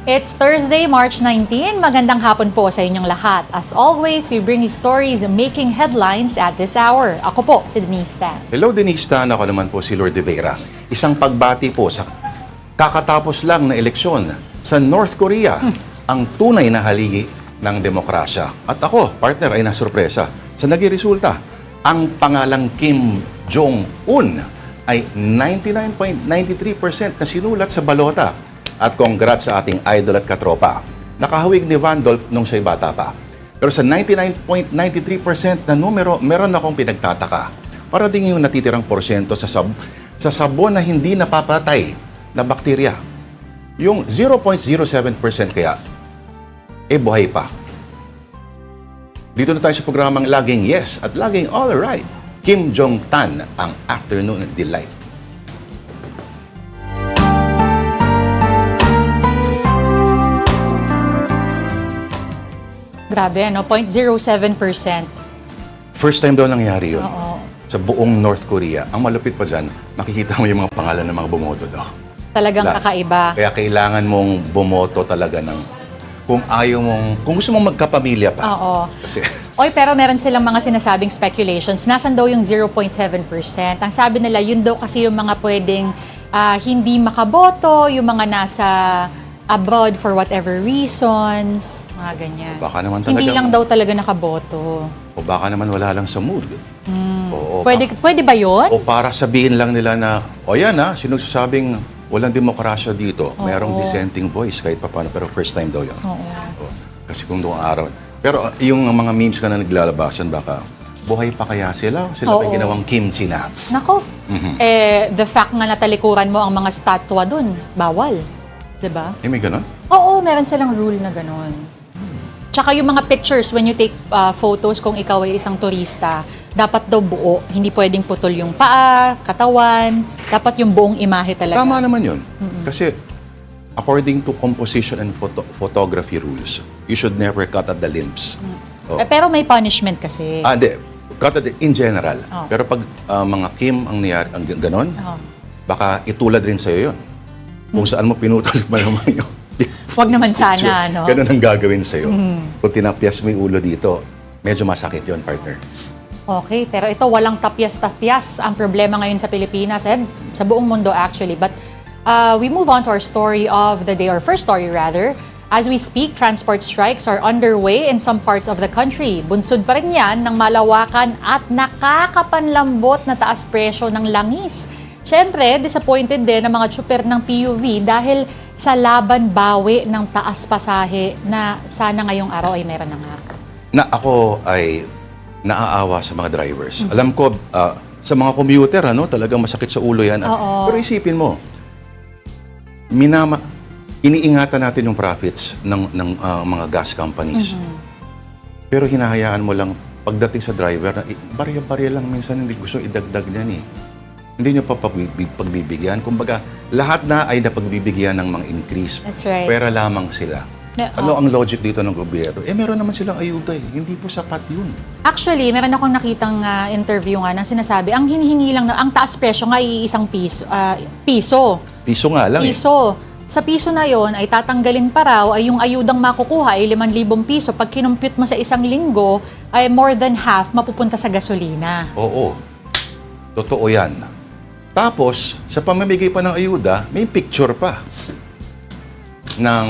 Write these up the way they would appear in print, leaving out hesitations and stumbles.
It's Thursday, March 19. Magandang hapon po sa inyong lahat. As always, we bring you stories making headlines at this hour. Ako po, si Denise Tan. Hello, Denise Tan. Ako naman po si Lord De Vera. Isang pagbati po sa kakatapos lang na eleksyon sa North Korea, ang tunay na haligi ng demokrasya. At ako, partner, ay nasurpresa sa naging resulta. Ang pangalang Kim Jong-un ay 99.93% na sinulat sa balota. At congrats sa ating idol at katropa. Nakahawig ni Vandolph nung siya'y bata pa. Pero sa 99.93% na numero, meron akong pinagtataka. Para din yung natitirang porsyento sa sabon na hindi napapatay na bakterya. Yung 0.07% kaya, buhay pa. Dito na tayo sa programang Laging Yes at Laging All Right. Kim Jong-tan, ang Afternoon Delight. Grabe, no? 0.07%. First time daw nangyari yun. Oo. Sa buong North Korea. Ang malupit pa dyan, makikita mo yung mga pangalan ng mga bumoto daw. Talagang kakaiba. Kaya kailangan mong bumoto talaga ng kung gusto mong magkapamilya pa. Oo. Kasi, Oy, pero meron silang mga sinasabing speculations. Nasaan daw yung 0.7%? Ang sabi nila, yun daw kasi yung mga pwedeng hindi makaboto, yung mga nasa abroad for whatever reasons, mga ganyan. baka naman Hindi talaga, lang daw talaga nakaboto. o baka naman wala lang sa mood. Oo, Pwede ba yun? o para sabihin lang nila na, yan sinusabing walang demokrasya dito. Merong dissenting voice kahit pa paano, pero first time daw yun. Oo. Kasi kung doong araw. Pero yung mga memes ka na naglalabasan, baka buhay pa kaya sila? Sila pa Oo. ginawang kimchi na. Nako, the fact nga natalikuran mo ang mga statwa dun, bawal. Diba? May ganon? Oo, meron silang rule na gano'n. Tsaka yung mga pictures, when you take photos kung ikaw ay isang turista, dapat daw buo. Hindi pwedeng putol yung paa, katawan. Dapat yung buong imahe talaga. Tama naman yun. Kasi according to composition and photography rules, you should never cut at the limbs. Oh. Pero may punishment kasi. Hindi. Cut at in general. Oh. Pero pag mga Kim ang niyari, ang ganon, Oo. baka itulad rin sa'yo yun. Kung saan mo pinutol pa naman yung Huwag naman sana, no? Ganun ang gagawin sa'yo. Kung tinapyas mo yung ulo dito, medyo masakit yon, partner. Okay, pero ito walang tapyas-tapyas ang problema ngayon sa Pilipinas and sa buong mundo actually. But we move on to our story of the day, or first story rather. As we speak, transport strikes are underway in some parts of the country. Bunsod pa rin yan ng malawakan at nakakapanlambot na taas presyo ng langis. Siyempre, disappointed din ang mga tsuper ng PUV dahil sa laban bawi ng taas pasahe na sana ngayong araw ay meron na nga. Na ako ay naaawa sa mga drivers. Alam ko, sa mga commuter, talagang masakit sa ulo yan. Oo. Pero isipin mo, iniingatan natin yung profits ng mga gas companies. Pero hinahayaan mo lang, pagdating sa driver, barya-barya lang minsan hindi gusto idagdag niyan eh. Hindi nyo pa pagbibigyan. Kumbaga, lahat na ay napagbibigyan ng mga increase. That's right. Pera lamang sila. Ano ang logic dito ng gobyerno? Meron naman silang ayuda eh. Hindi po sapat yun. Actually, meron akong nakitang interview nga na sinasabi, ang hinihingi lang, ang taas presyo nga ay isang piso. Piso nga lang eh. Piso. Sa piso na yon ay tatanggalin pa raw ay yung ayudang makukuha ay 5,000 piso. Pag kinumpute mo sa isang linggo, ay more than half mapupunta sa gasolina. Oo. Totoo yan. Tapos, sa pamamigay pa ng ayuda, may picture pa ng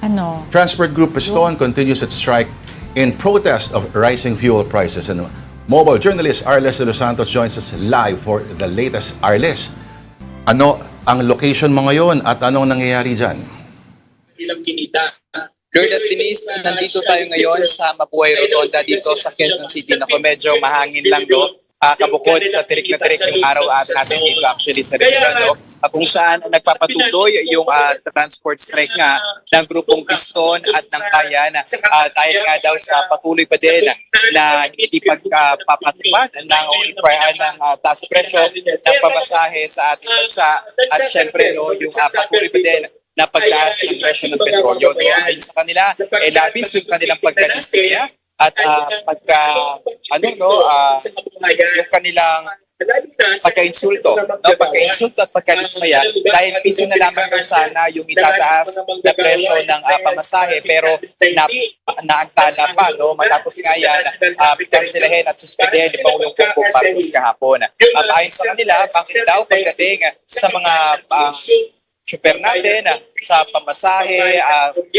Ano? Transport Group Piston continues its strike in protest of rising fuel prices. And mobile journalist Arles de los Santos joins us live for the latest. Arles, ano ang location mo ngayon at anong nangyayari dyan? Ilang kinita. Lord at Denise, nandito tayo ngayon sa Mabuhay Rotonda dito sa Quezon City. Naku, medyo mahangin lang do. Kabukod sa tirik na tirik yung araw natin dito actually sa region, kung saan nagpapatuloy yung transport strike nga ng grupong Piston at ng Kayan dahil nga daw sa patuloy pa din na hindi pagpapatupad ng taas presyo ng pamasahe sa ating bansa at syempre yung patuloy pa din na pagtaas ng presyo ng petrolyo. Ayon sa kanila, labis yung kanilang pagkadiskrya at yung kanilang pagka-insulto, no? Pagka-insulto at pagka-dismaya, dahil piso na lamang daw sana yung itataas na presyo ng pamasahe, pero naantala pa, no? Matapos nga yan, kanselahin at suspendehin ni Pangulong Bongbong Marcos kahapon. Ayon sa kanila, bakit daw pagdating sa mga super natin sa pamasahe,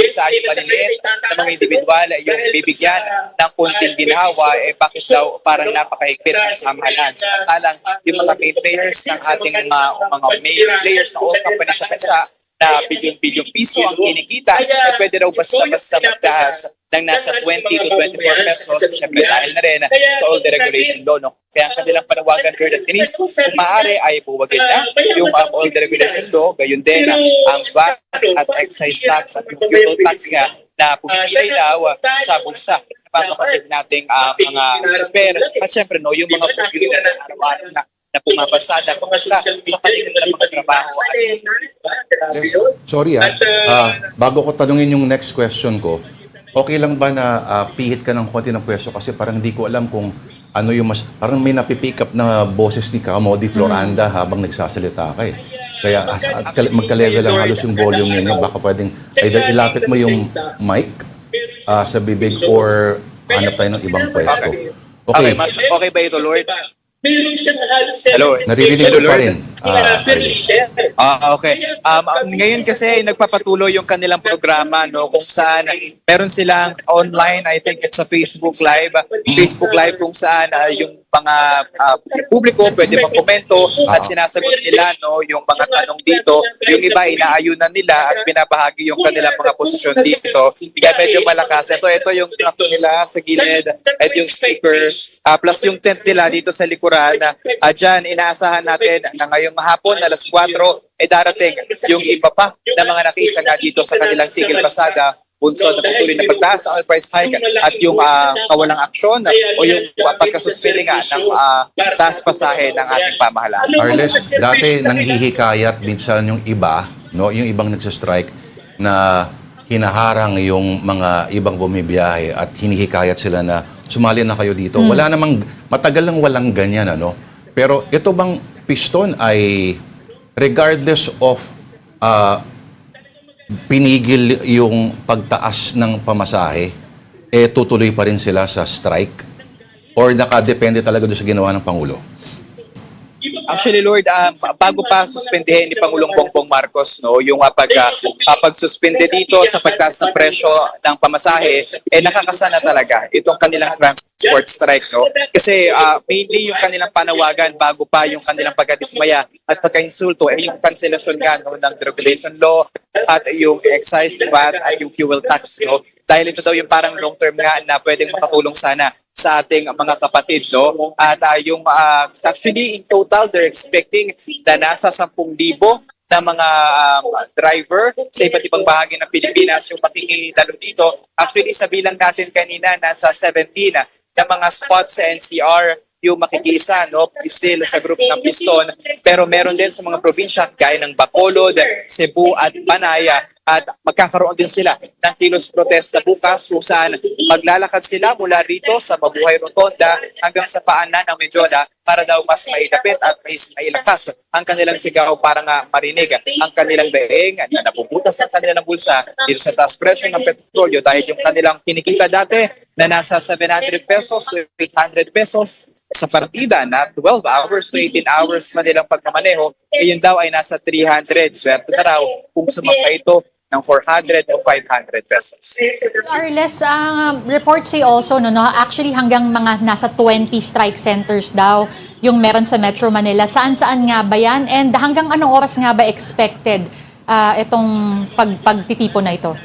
sa ating maliliit na mga individual, yung bibigyan ng konting ginhawa, bakit daw parang napakahigpit ng samahalan. Samantalang yung mga main players ng ating mga main players ng oil company sa bansa na bilyon-bilyong piso ang kinikita, pwede daw basta-basta magtaas ng nasa 20 to 24 pesos, syempre dahil na rin sa all the regulation law. No? Kaya ang kanilang panawagan, Lord at Denise, kung maaari ay buwagin na yung all the regulation law, gayon din ang VAT at excise tax at yung fuel tax nga na pumipilay daw sa bulsa ng mga kapatid nating mga super. At syempre, no, yung mga computer na araw-araw na pumapasada sa kanilang mga trabaho. Yes. Sorry bago ko tanungin yung next question ko, okay lang ba na pihit ka ng konti ng pwesto kasi parang hindi ko alam kung ano yung parang may napipick up na boses ni Kamodi Floranda habang nagsasalita ka eh. Kaya magka-level lang halos yung volume ninyo. Baka pwedeng either ilapit mo yung mic sa bibig or hanap tayo ng ibang pwesto. Okay, mas okay ba ito, Lord? Hello. Naririnig ko pa rin. Okay. Ngayon kasi nagpapatuloy yung kanilang programa, no, kung saan meron silang online, I think it's a Facebook Live kung saan yung mga publiko pwede magkomento at sinasagot nila, no, yung mga tanong dito. Yung iba inaayunan nila at binabahagi yung kanilang mga posisyon dito. Kaya medyo malakas. Ito yung tractor nila sa gilid at yung speaker plus yung tent nila dito sa likuran. Dyan, inaasahan natin na ngayong mahapon, alas 4, darating yung iba pa na mga nakiisa nga dito sa kanilang tigil pasada, bunsod na patuloy na pagtaas sa oil price hike at yung kawalang aksyon o yung pagkasuspili nga ng taas pasahe ng ating pamahalaan. Arles, dati nanghihikayat minsan yung iba, no, yung ibang nagsastrike na hinaharang yung mga ibang bumibiyahe at hinihikayat sila na sumali na kayo dito. Wala namang, matagal lang walang ganyan, ano? Pero ito bang piston ay regardless of pinigil yung pagtaas ng pamasahe, tutuloy pa rin sila sa strike? Or nakadepende talaga doon sa ginawa ng Pangulo? Actually, Lord, bago pa suspendehin ni Pangulong Bongbong Marcos, no, yung pagsuspende dito sa pagtaas ng presyo ng pamasahe, nakakasana talaga itong kanilang transport strike, no? Kasi mainly yung kanilang panawagan bago pa yung kanilang pagkadismaya at pagka-insulto, yung cancelasyon nga, no, ng regulation law at yung excise, VAT at yung fuel tax, no? Dahil ito daw yung parang long-term nga na pwedeng makatulong sana sa ating mga kapatid, no? At actually in total they're expecting na nasa 10,000 na mga driver sa iba't ibang bahagi ng Pilipinas yung makikidalo dito. Actually sa bilang natin kanina nasa 17 na mga spots sa NCR yung makikisa, no, still sa group ng Piston, pero meron din sa mga probinsya gaya ng Bacolod, Cebu at Panaya, at magkakaroon din sila ng kilos protesta bukas kung saan maglalakad sila mula rito sa Mabuhay Rotonda hanggang sa paanan ng Medjola para daw mas mailapit at mas mailakas ang kanilang sigaw para nga marinig ang kanilang daing na napuputas sa kanilang bulsa dito sa taas presyo ng petrolyo dahil yung kanilang kinikita dati na nasa 700 pesos to 800 pesos sa partida na 12 hours to 18 hours manilang pagmamaneho, yun daw ay nasa 300. Swerte na raw kung sumangka ito ng 400 o 500 pesos. Arles, reports say also, no, actually hanggang mga nasa 20 strike centers daw yung meron sa Metro Manila. Saan-saan nga ba yan? And hanggang anong oras nga ba expected itong pagtitipo na ito?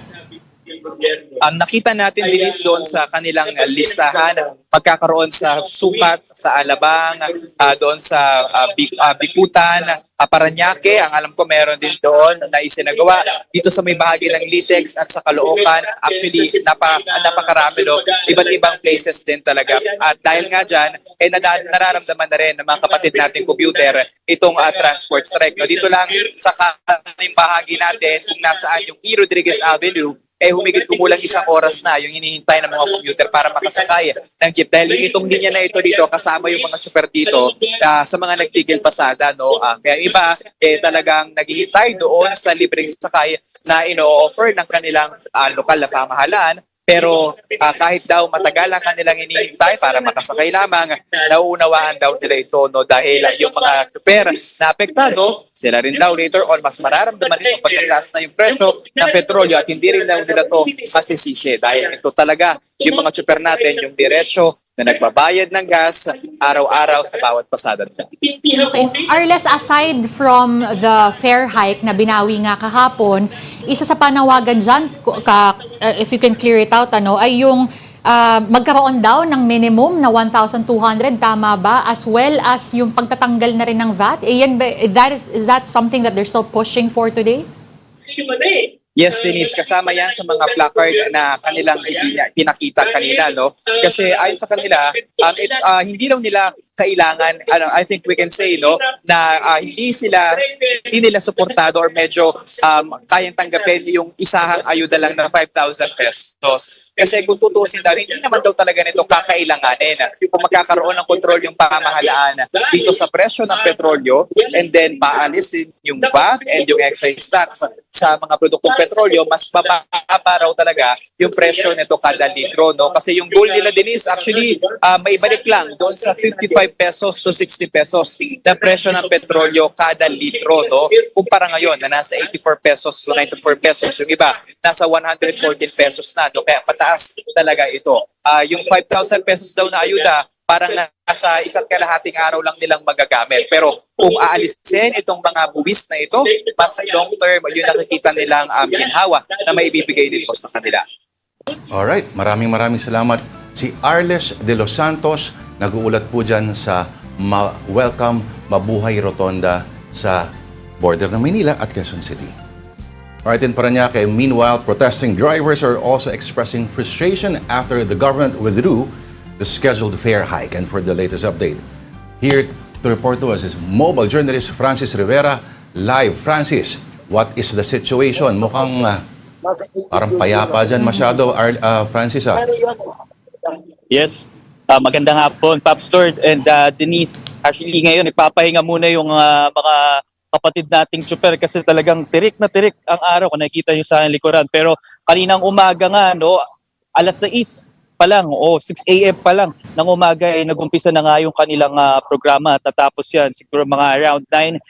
Nakita natin Denise doon sa kanilang listahan, magkakaroon sa Sukat, sa Alabang, doon sa Bikutan, Paranaque, ang alam ko meron din doon na isinagawa dito sa may bahagi ng Litex at sa Caloocan. Actually, napakarami doon, iba't ibang places din talaga. At dahil nga dyan, nararamdaman na rin ng mga kapatid natin computer itong transport strike. No, dito lang sa kaning bahagi natin kung nasaan yung E. Rodriguez Avenue, humigit kumulang isang oras na yung hinihintay ng mga commuter para makasakay ng jeep. Dahil yung itong linya na ito dito, kasama yung mga super dito sa mga nagtigil pasada. No? Kaya iba, talagang naghihintay doon sa libreng sakay na ino-offer ng kanilang lokal na pamahalaan. Pero kahit daw matagal ang kanilang hinihintay para makasakay lamang, nauunawaan daw nila ito, no? Dahil yung mga super na apektado, sila rin daw later on mas mararamdaman ito pag nagtaas na yung presyo ng petrolyo at hindi rin daw nila ito masisisi. Dahil ito talaga yung mga super natin, yung diretsyo na nagbabayad ng gas araw-araw sa bawat pasada nila. Okay. Arles, aside from the fare hike na binawi nga kahapon, isa sa panawagan dyan, if you can clear it out, ay yung magkaroon daw ng minimum na 1,200, tama ba? As well as yung pagtatanggal na rin ng VAT. Is that something that they're still pushing for today? Yes, Denise, kasama yan sa mga placard na kanilang pinakita kanina, no? Kasi ayon sa kanila, hindi lang nila kailangan, I think we can say, no, na hindi nila suportado or medyo kayang tanggapin yung isahang ayuda lang na 5,000 pesos. Kasi kung tutusin daw, hindi naman daw talaga nito kakailanganin. Kung magkakaroon ng kontrol yung pamahalaan dito sa presyo ng petrolyo and then paalisin yung VAT and yung excise tax sa mga produktong petrolyo, mas bababa raw talaga yung presyo nito kada litro. No? Kasi yung goal nila, Denise, actually, may balik lang doon sa 55 pesos to 60 pesos na presyo ng petrolyo kada litro. No? Kumpara ngayon na nasa 84 pesos to 94 pesos. Yung iba, nasa 114 pesos na. No? Kaya pataas talaga ito. Yung 5,000 pesos daw na ayuda, parang nasa 1.5 araw lang nilang magagamit. Pero kung aalisin itong mga buwis na ito, mas long term, yun nakikita nilang ginhawa na may ibibigay dito sa kanila. Alright, maraming salamat. Si Arles de los Santos, nag-uulat po dyan sa Welcome Mabuhay Rotonda sa border ng Maynila at Quezon City. Alright, in Parañaque, meanwhile, protesting drivers are also expressing frustration after the government withdrew the scheduled fare hike. And for the latest update, here to report to us is mobile journalist Francis Rivera. Live, Francis, what is the situation? Mukhang parang payapa dyan masyado, Francis. Yes, magandang hapon, Pops Lord and Denise. Actually, ngayon, nagpapahinga muna yung mga kapatid nating tsuper kasi talagang tirik na tirik ang araw kung nakikita nyo sa likuran. Pero kaninang umaga nga, no, alas 6 pa lang o 6 a.m. pa lang ng umaga ay nag-umpisa na nga yung kanilang programa. Tatapos yan siguro mga around 9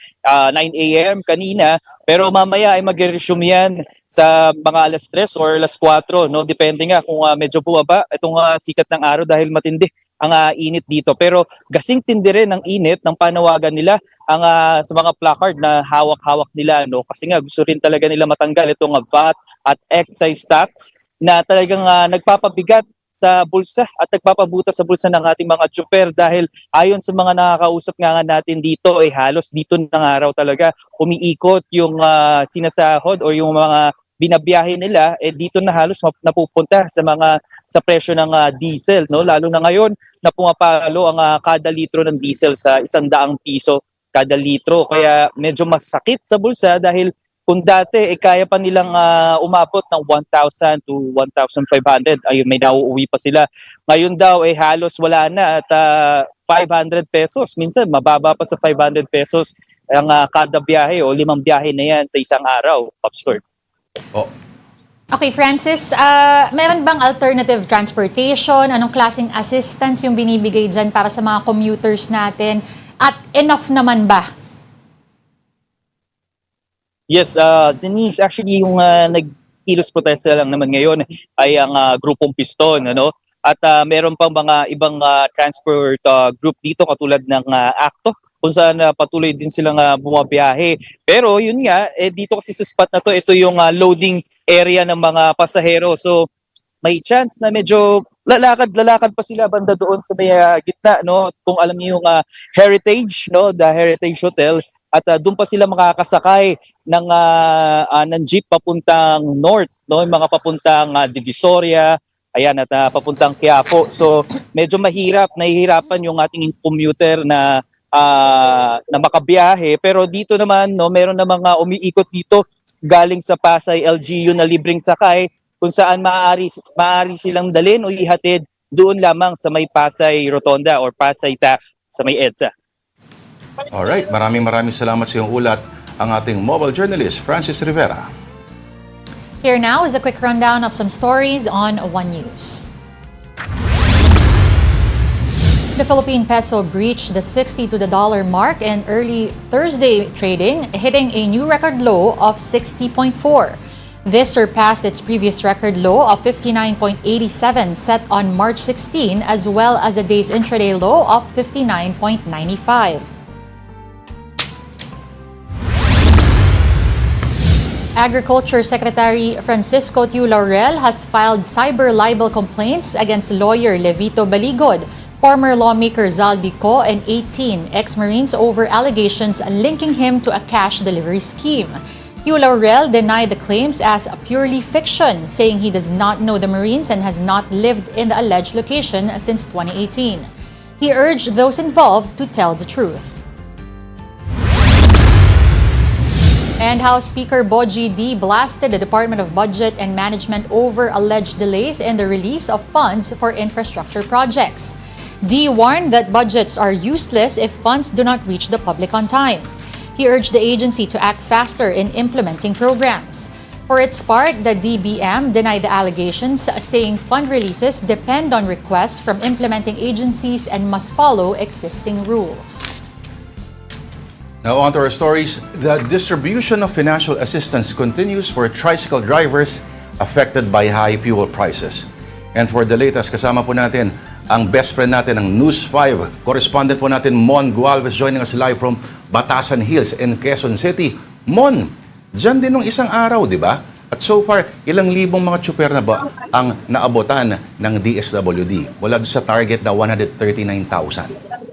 a.m. kanina. Pero mamaya ay mag-resume yan sa mga alas 3 or alas 4. No? Depende nga kung medyo bumaba itong sikat ng araw dahil matindi ang init dito. Pero gasing tindi rin ang init ng panawagan nila ang sa mga placard na hawak-hawak nila. No? Kasi nga gusto rin talaga nila matanggal itong VAT at excise tax na talagang nagpapabigat sa bulsa at nagpapabuta sa bulsa ng ating mga tsuper dahil ayon sa mga nakakausap nga natin dito ay halos dito ng araw talaga umiikot yung sinasahod o yung mga binabiyahe nila dito na halos napupunta sa presyo ng diesel, no, lalo na ngayon na pumapalo ang kada litro ng diesel sa 100 piso kada litro, kaya medyo masakit sa bulsa dahil kung dati kaya pa nilang umabot ng 1,000 to 1,500, ayun, may nauuwi pa sila. Ngayon daw halos wala na at 500 pesos, minsan mababa pa sa 500 pesos ang kada biyahe o 5 biyahe na yan sa isang araw, Pops Lord. Oh. Okay, Francis, meron bang alternative transportation? Anong klaseng assistance yung binibigay dyan para sa mga commuters natin? At enough naman ba? Yes, Denise, actually yung nagkilos protesta lang naman ngayon ay ang grupong Piston, ano? At meron pang mga ibang transport group dito katulad ng ACTO kung saan patuloy din silang bumabiyahe. Pero yun nga, dito kasi sa spot na to, ito yung loading area ng mga pasahero. So may chance na medyo lalakad pa sila banda doon sa may gitna, no? Kung alam niyo yung Heritage, no, the Heritage Hotel, at doon pa sila makakasakay ng jeep papuntang north, no, yung mga papuntang Divisoria, ayan, at papuntang Quiapo. So medyo nahihirapan yung ating commuter na makabiyahe. Pero dito naman, no, meron na mga umiikot dito galing sa Pasay LGU na libreng sakay kung saan maaari silang dalhin o ihatid doon lamang sa may Pasay Rotonda or Pasay sa may EDSA. Alright, maraming salamat sa iyong ulat, ang ating mobile journalist, Francis Rivera. Here now is a quick rundown of some stories on One News. The Philippine peso breached the 60 to the dollar mark in early Thursday trading, hitting a new record low of 60.4. This surpassed its previous record low of 59.87 set on March 16, as well as the day's intraday low of 59.95. Agriculture Secretary Francisco Tiu Laurel has filed cyber libel complaints against lawyer Levito Baligod, former lawmaker Zaldi Co, and 18 ex-Marines over allegations linking him to a cash delivery scheme. Tiu Laurel denied the claims as purely fiction, saying he does not know the Marines and has not lived in the alleged location since 2018. He urged those involved to tell the truth. And House Speaker Boji D blasted the Department of Budget and Management over alleged delays in the release of funds for infrastructure projects. D warned that budgets are useless if funds do not reach the public on time. He urged the agency to act faster in implementing programs. For its part, the DBM denied the allegations, saying fund releases depend on requests from implementing agencies and must follow existing rules. Now on to our stories. The distribution of financial assistance continues for tricycle drivers affected by high fuel prices. And for the latest, kasama po natin ang best friend natin ng News 5. Correspondent po natin, Mon Gualvez, joining us live from Batasan Hills in Quezon City. Mon, dyan din nung isang araw, di ba? At so far, ilang libong mga tsuper na ba ang naabotan ng DSWD? Mula doon sa target na 139,000.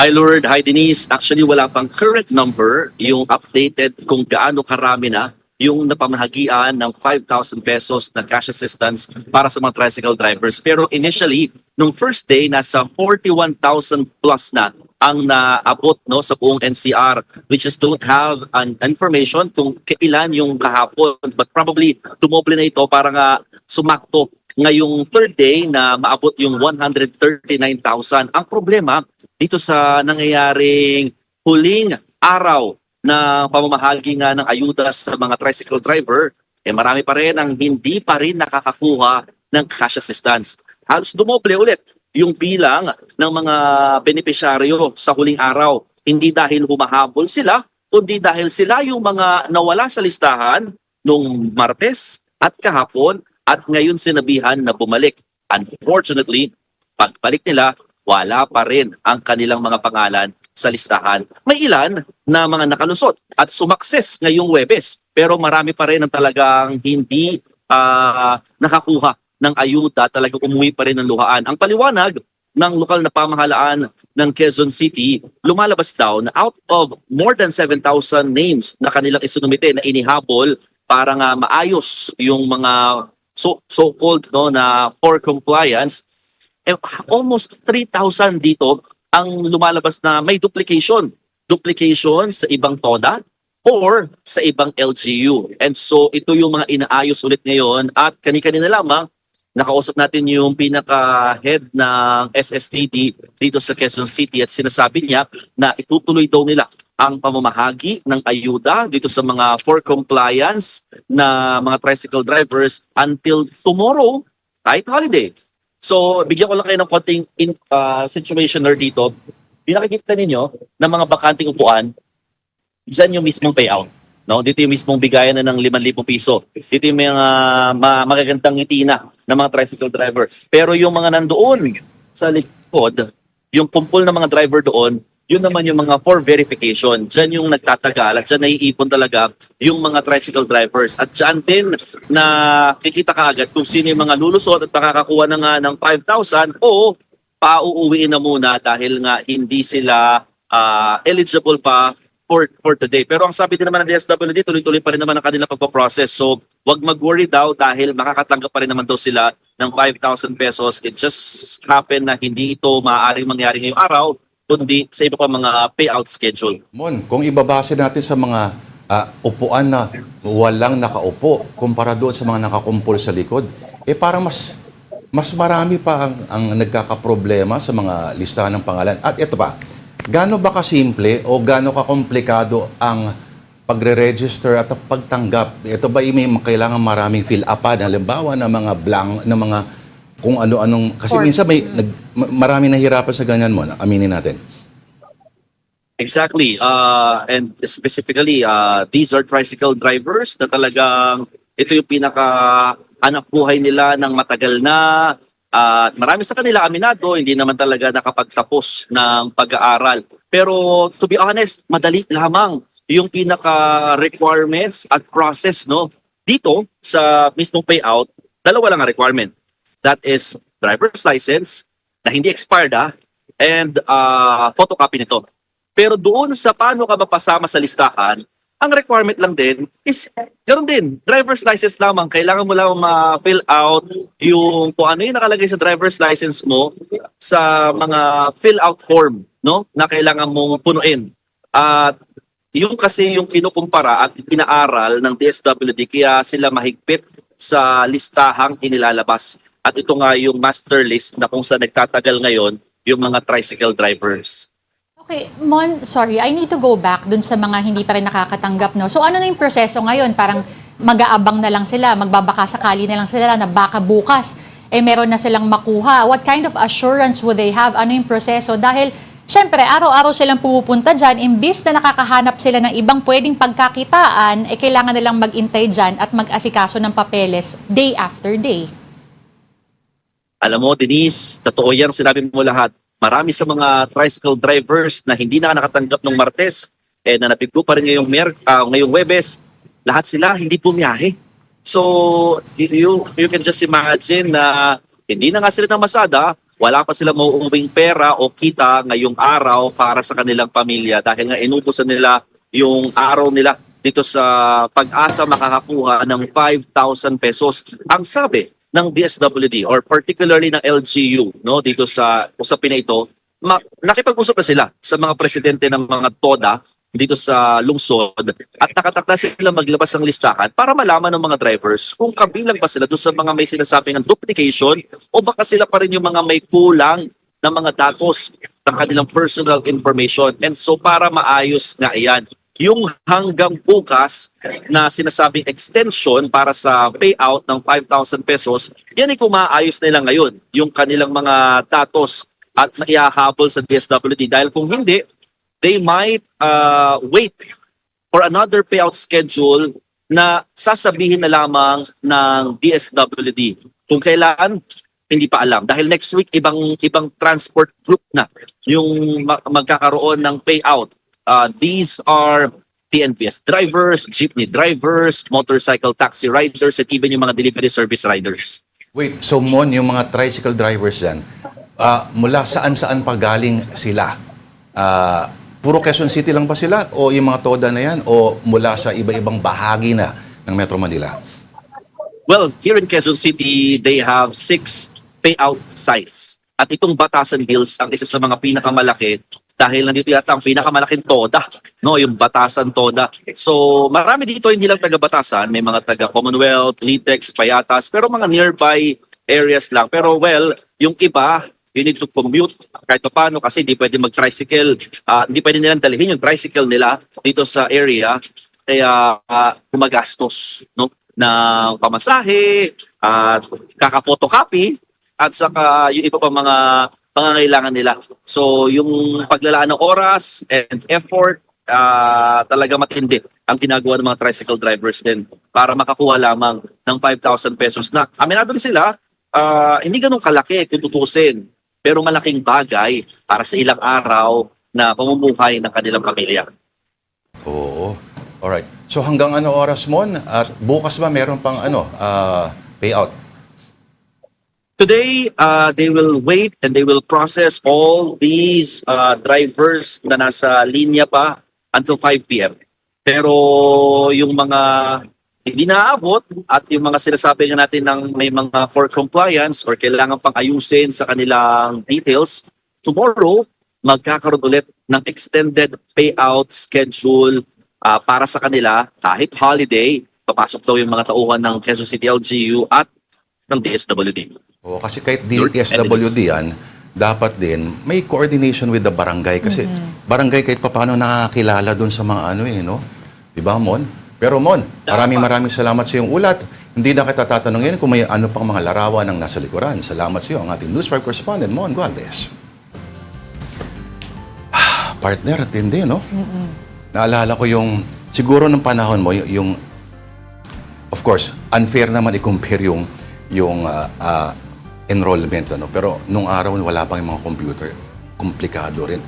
Hi Lord, hi Denise. Actually wala pang current number, yung updated kung gaano karami na yung napamahagian ng 5,000 pesos na cash assistance para sa mga tricycle drivers. Pero initially, nung first day, nasa 41,000 plus na ang naabot no, sa buong NCR. We just don't have an information kung kailan yung kahapon. But probably dumoble na ito para nga sumakto ngayong third day na maabot yung 139,000. Ang problema dito sa nangyayaring huling araw na pamamahagi nga ng ayuda sa mga tricycle driver, marami pa rin ang hindi pa rin nakakakuha ng cash assistance. Halos dumoble ulit yung bilang ng mga benepisyaryo sa huling araw. Hindi dahil humahabol sila, kundi dahil sila yung mga nawala sa listahan nung Martes at kahapon at ngayon sinabihan na bumalik. Unfortunately, pagbalik nila, wala pa rin ang kanilang mga pangalan sa listahan. May ilan na mga nakalusot at sumakses ngayong Huwebes, pero marami pa rin ang talagang hindi nakakuha ng ayuda, talagang umuwi pa rin ng luhaan. Ang paliwanag ng lokal na pamahalaan ng Quezon City, lumalabas daw na out of more than 7,000 names na kanilang isinumite na inihabol para nga maayos yung mga so-called no, na for compliance, almost 3,000 dito ang lumalabas na may duplication. Duplication sa ibang TODA or sa ibang LGU. And so ito yung mga inaayos ulit ngayon at kani-kanina lamang nakausap natin yung pinaka-head ng SSTD dito sa Quezon City at sinasabi niya na itutuloy daw nila ang pamamahagi ng ayuda dito sa mga for compliance na mga tricycle drivers until tomorrow, kahit holiday. So, bigyan ko lang kayo ng konting situationer dito. Pinakikita ninyo ng mga bakanting upuan, dyan yung mismong payout. No? Dito yung mismong bigayan na ng 5,000 piso. Dito yung mga magagandang ngiti na ng mga tricycle drivers. Pero yung mga nandoon sa likod, yung kumpul ng mga driver doon, yun naman yung mga for verification. Diyan yung nagtatagal at dyan naiipon talaga yung mga tricycle drivers. At dyan din na kikita ka agad kung sino yung mga lulusot at makakakuha na nga ng 5,000 o pauuwiin na muna dahil nga hindi sila eligible pa for today. Pero ang sabi din naman ng DSWD, tuloy-tuloy pa rin naman ang kanilang pagpaprocess. So wag mag-worry daw dahil makakatanggap pa rin naman daw sila ng 5,000 pesos. It just happened na hindi ito maaaring mangyari ngayong araw kundi sa iba pa mga payout schedule. Mon, kung ibabase natin sa mga upuan na walang nakaupo kumpara doon sa mga nakakumpol sa likod. Parang mas marami pa ang nagkakaproblema sa mga listahan ng pangalan. At ito pa, gaano ba kasimple o gaano kakomplikado ang pagre-register at pagtanggap? Ito ba may kailangan maraming fill-upan, halimbawa ng mga ng mga kung ano-anong, kasi Forms. minsan marami nahihirapan sa ganyan mo, aminin natin. Exactly. And specifically, these are tricycle drivers na talagang ito yung pinaka anak buhay nila ng matagal na. At marami sa kanila aminado, hindi naman talaga nakapagtapos ng pag-aaral. Pero to be honest, madali lamang yung pinaka requirements at process, no. Dito sa mismong payout, dalawa lang ang requirement. That is driver's license na hindi expired and photocopy nito. Pero doon sa paano ka mapasama sa listahan, ang requirement lang din is, ganoon din, driver's license lamang. Kailangan mo lang ma-fill out yung kung ano yung nakalagay sa driver's license mo sa mga fill out form, no, na kailangan mong punuin. At yung kasi yung kinukumpara at inaaral ng DSWD, kaya sila mahigpit sa listahang inilalabas. At ito nga yung master list na kung saan nagtatagal ngayon yung mga tricycle drivers. Okay, Mon, sorry, I need to go back dun sa mga hindi pa rin nakakatanggap, no? So ano na yung proseso ngayon? Parang mag-aabang na lang sila, magbabaka sakali na lang sila na baka bukas, meron na silang makuha. What kind of assurance would they have? Ano yung proseso? Dahil, syempre, araw-araw silang pupunta dyan, imbis na nakakahanap sila ng ibang pwedeng pagkakitaan, kailangan nilang mag-intay dyan at mag-asikaso ng papeles day after day. Alam mo, Denise, totoo yan, sinabi mo lahat. Marami sa mga tricycle drivers na hindi na nakatanggap ng Martes na napigpo pa rin ngayong Webes, lahat sila hindi pumiyahe. So, you can just imagine na hindi na nga sila namasada, wala pa sila mauuwing pera o kita ngayong araw para sa kanilang pamilya dahil nga inutusan nila yung araw nila dito sa pag-asa makakakuha ng 5,000 pesos. Ang sabi ng DSWD or particularly ng LGU, no, dito sa usapin na ito, nakipag-usap na sila sa mga presidente ng mga TODA dito sa lungsod at nakatakda sila maglabas ng listahan para malaman ng mga drivers kung kabilang ba sila doon sa mga may sinasabing ng duplication o baka sila pa rin yung mga may kulang na mga datos ng kanilang personal information. And so para maayos nga iyan, yung hanggang bukas na sinasabing extension para sa payout ng 5,000 pesos, yan ay kung maayos nila ngayon yung kanilang mga datos at naihahabol sa DSWD. Dahil kung hindi, they might wait for another payout schedule na sasabihin na lamang ng DSWD. Kung kailan, hindi pa alam. Dahil next week, ibang transport group na yung magkakaroon ng payout. These are TNVS drivers, jeepney drivers, motorcycle taxi riders, and even yung mga delivery service riders. Wait, so Mon, yung mga tricycle drivers yan, mula saan-saan pa galing sila? Puro Quezon City lang ba sila? O yung mga TODA na yan? O mula sa iba-ibang bahagi na ng Metro Manila? Well, here in Quezon City, they have 6 payout sites. At itong Batasan Hills ang isa sa mga pinakamalaki dahil nandito yata ang pinakamalaking TODA, no, yung Batasan TODA. So marami dito, hindi lang taga Batasan, may mga taga Commonwealth, Litex, Payatas, pero mga nearby areas lang. Pero well, yung iba, you need to commute kahit paano kasi hindi pwede mag-tricycle. Hindi pwede nilang dalhin yung tricycle nila dito sa area. Kaya gumagastos, no, ng pamasahe, kaka-photocopy, at saka yung iba pa mga pangangailangan nila. So yung paglalaan ng oras and effort, talaga matindi ang ginagawa ng mga tricycle drivers din para makakuha lamang ng 5,000 pesos na aminado rin sila, hindi ganun kalaki kung tutusin, pero malaking bagay para sa ilang araw na pamumuhay ng kanilang pamilya. Oo. Alright. So hanggang ano oras, Mon? At bukas ba meron pang payout? Today, they will wait and they will process all these drivers na nasa linya pa until 5 p.m. Pero yung mga hindi naaabot at yung mga sinasabi nga natin ng may mga for compliance or kailangan pang ayusin sa kanilang details, tomorrow, magkakaroon ulit ng extended payout schedule para sa kanila, kahit holiday, papasok daw yung mga tauhan ng Quezon City LGU at ng DSWD. Oo, kasi kahit Lord, DSWD yan, dapat din may coordination with the barangay. Kasi barangay kahit paano nakakilala doon sa mga ano no? Di ba, Mon? Pero Mon, maraming salamat sa iyong ulat. Hindi na kita tatanungin kung may ano pang mga larawan ng nasa likuran. Salamat sa iyo, ang ating News 5 correspondent, Mon Gualvez. Partner, tindi, no? Naalala ko yung, siguro ng panahon mo, yung of course, unfair naman i-compare yung enrollment, ano? Pero nung araw, wala pang yung mga computer. Komplikado rin.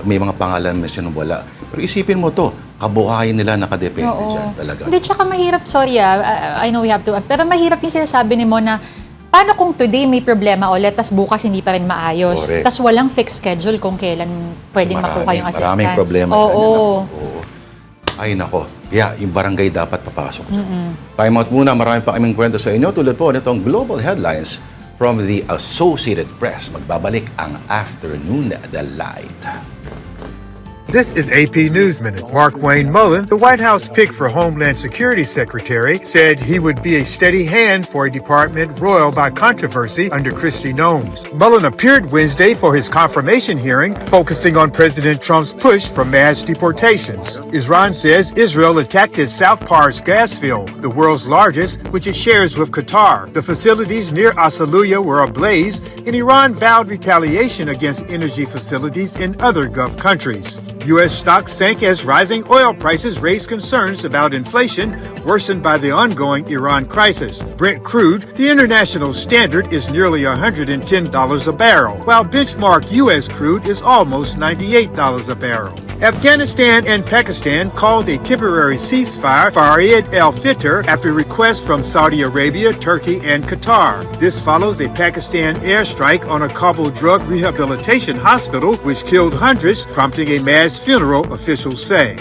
May mga pangalan mention wala. Pero isipin mo to, kabuhayan nila nakadepende dyan talaga. Hindi, tsaka mahirap, sorry I know we have to, pero mahirap yung sinasabi ni mo na paano kung today may problema ulit, tas bukas hindi pa rin maayos. Correct. Tas walang fixed schedule kung kailan pwedeng makuha yung assistance. Maraming problema. Oo. Oo. Ay nako, yung barangay dapat papasok dyan. Time out muna, marami pa kaming kwento sa inyo. Tulad po nitong global headlines from the Associated Press. Magbabalik ang Afternoon Delight. This is AP News Minute. Mark Wayne Mullen, the White House pick for Homeland Security Secretary, said he would be a steady hand for a department roiled by controversy under Kristi Noem. Mullen appeared Wednesday for his confirmation hearing, focusing on President Trump's push for mass deportations. Iran says Israel attacked its South Pars gas field, the world's largest, which it shares with Qatar. The facilities near Asaluya were ablaze, and Iran vowed retaliation against energy facilities in other Gulf countries. U.S. stocks sank as rising oil prices raised concerns about inflation worsened by the ongoing Iran crisis. Brent crude, the international standard, is nearly $110 a barrel, while benchmark U.S. crude is almost $98 a barrel. Afghanistan and Pakistan called a temporary ceasefire for Eid al-Fitr after requests from Saudi Arabia, Turkey, and Qatar. This follows a Pakistan airstrike on a Kabul drug rehabilitation hospital, which killed hundreds, prompting a mass funeral, officials say.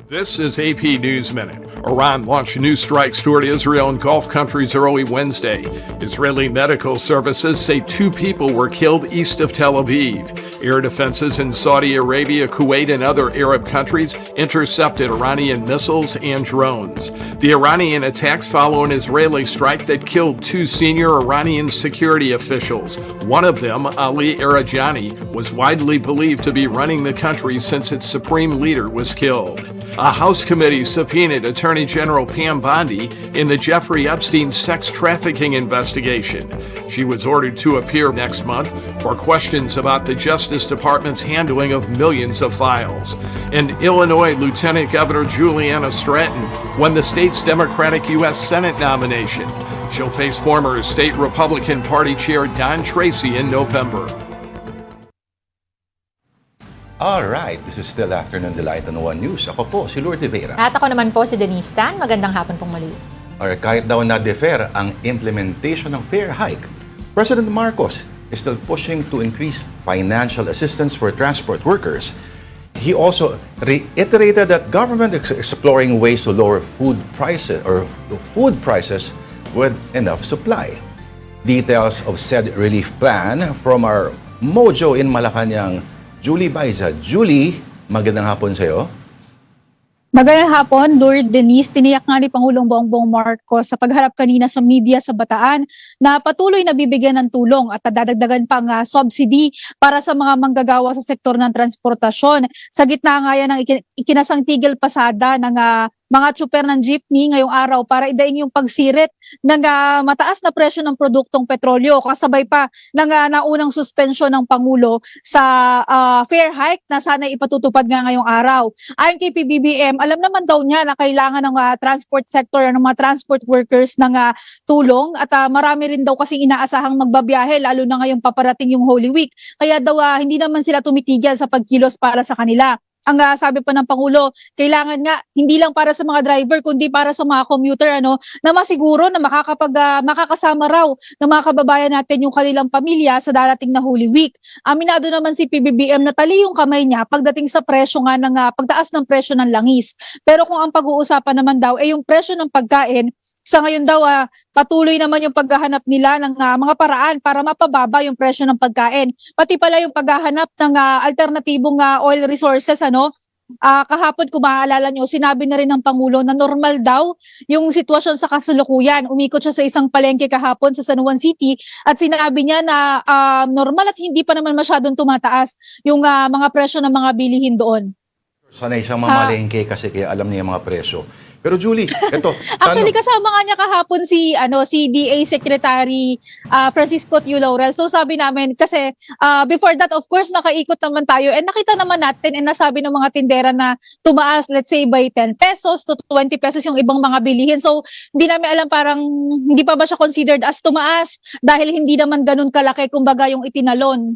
This is AP News Minute. Iran launched new strikes toward Israel and Gulf countries early Wednesday. Israeli medical services say 2 people were killed east of Tel Aviv. Air defenses in Saudi Arabia, Kuwait, and other Arab countries intercepted Iranian missiles and drones. The Iranian attacks follow an Israeli strike that killed 2 senior Iranian security officials. One of them, Ali Arajani, was widely believed to be running the country since its supreme leader was killed. A House committee subpoenaed Attorney General Pam Bondi in the Jeffrey Epstein sex trafficking investigation. She was ordered to appear next month for questions about the Justice Department's handling of millions of files. And Illinois Lieutenant Governor Juliana Stratton won the state's Democratic U.S. Senate nomination. She'll face former state Republican Party Chair Don Tracy in November. Alright, this is still Afternoon Delight on One News. Ako po, si Lourdes Vera. At ako naman po si Denise Tan. Magandang hapon pong muli. Or kahit daw na-defer ang implementation ng fare hike, President Marcos is still pushing to increase financial assistance for transport workers. He also reiterated that government is exploring ways to lower food prices with enough supply. Details of said relief plan from our Mojo in Malacanang, Julie Baiza. Julie, magandang hapon sa iyo. Magandang hapon, Lord Denise. Tiniyak nga ni Pangulong Bongbong Marcos sa pagharap kanina sa media sa Bataan na patuloy na bibigyan ng tulong at dadagdagan pang subsidy para sa mga manggagawa sa sektor ng transportasyon. Sa gitna nga yan ng ikinasang tigil pasada ng mga tsuper ng jeepney ngayong araw para idaing yung pagsirit ng mataas na presyo ng produktong petrolyo kasabay pa ng naunang suspensyon ng Pangulo sa fare hike na sana ipatutupad nga ngayong araw. Ayon kay PBBM, alam naman daw niya na kailangan ng transport sector ng mga transport workers ng tulong at marami rin daw kasing inaasahang magbabiyahe lalo na ngayong paparating yung Holy Week. Kaya daw hindi naman sila tumitigil sa pagkilos para sa kanila. Ang sabi pa ng Pangulo, kailangan nga hindi lang para sa mga driver kundi para sa mga commuter na masiguro na makakasama raw ng mga kababayan natin yung kanilang pamilya sa darating na Holy Week. Aminado naman si PBBM na tali yung kamay niya pagdating sa presyo nga ng pagtaas ng presyo ng langis. Pero kung ang pag-uusapan naman daw ay yung presyo ng pagkain, sa ngayon daw patuloy naman yung paghahanap nila ng mga paraan para mapababa yung presyo ng pagkain. Pati pala yung paghahanap ng alternatibong oil resources, kahapon kung maaalala nyo, sinabi na rin ng Pangulo na normal daw yung sitwasyon sa kasalukuyan. Umikot siya sa isang palengke kahapon sa San Juan City at sinabi niya na normal at hindi pa naman masyadong tumataas yung mga presyo ng mga bilihin doon. Sanay siyang mamalengke kasi kaya alam niya yung mga presyo. Pero Julie, eto. Actually, kasama nga niya kahapon si DA Secretary Francisco Tiu Laurel. So sabi namin, kasi before that, of course, nakaikot naman tayo and nakita naman natin and nasabi ng mga tindera na tumaas, let's say, by 10 pesos to 20 pesos yung ibang mga bilihin. So hindi namin alam, parang hindi pa ba siya considered as tumaas dahil hindi naman ganun kalaki kumbaga yung itinalon.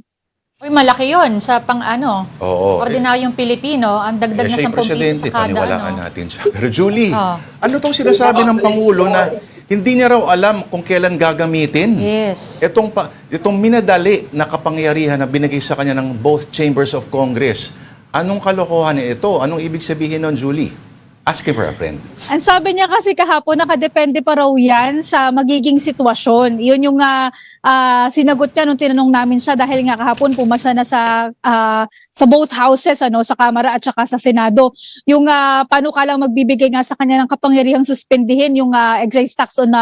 Uy, malaki yun sa Oo. ordinaryong Pilipino, ang dagdag na 10 piso sa kada paniwalaan natin siya. Pero Julie, ano tong sinasabi ng Pangulo na hindi niya raw alam kung kailan gagamitin? Yes. Itong minadali na kapangyarihan na binigay sa kanya ng both chambers of Congress. Anong kalokohan ito? Anong ibig sabihin nun, Julie? Ask him for a friend. Ang sabi niya kasi kahapon, nakadepende pa raw yan sa magiging sitwasyon. Yun yung sinagot niya nung tinanong namin siya dahil nga kahapon pumasa na sa both houses, sa Kamara at saka sa Senado. Yung panukalang magbibigay nga sa kanya ng kapangyarihang suspendihin yung excise tax on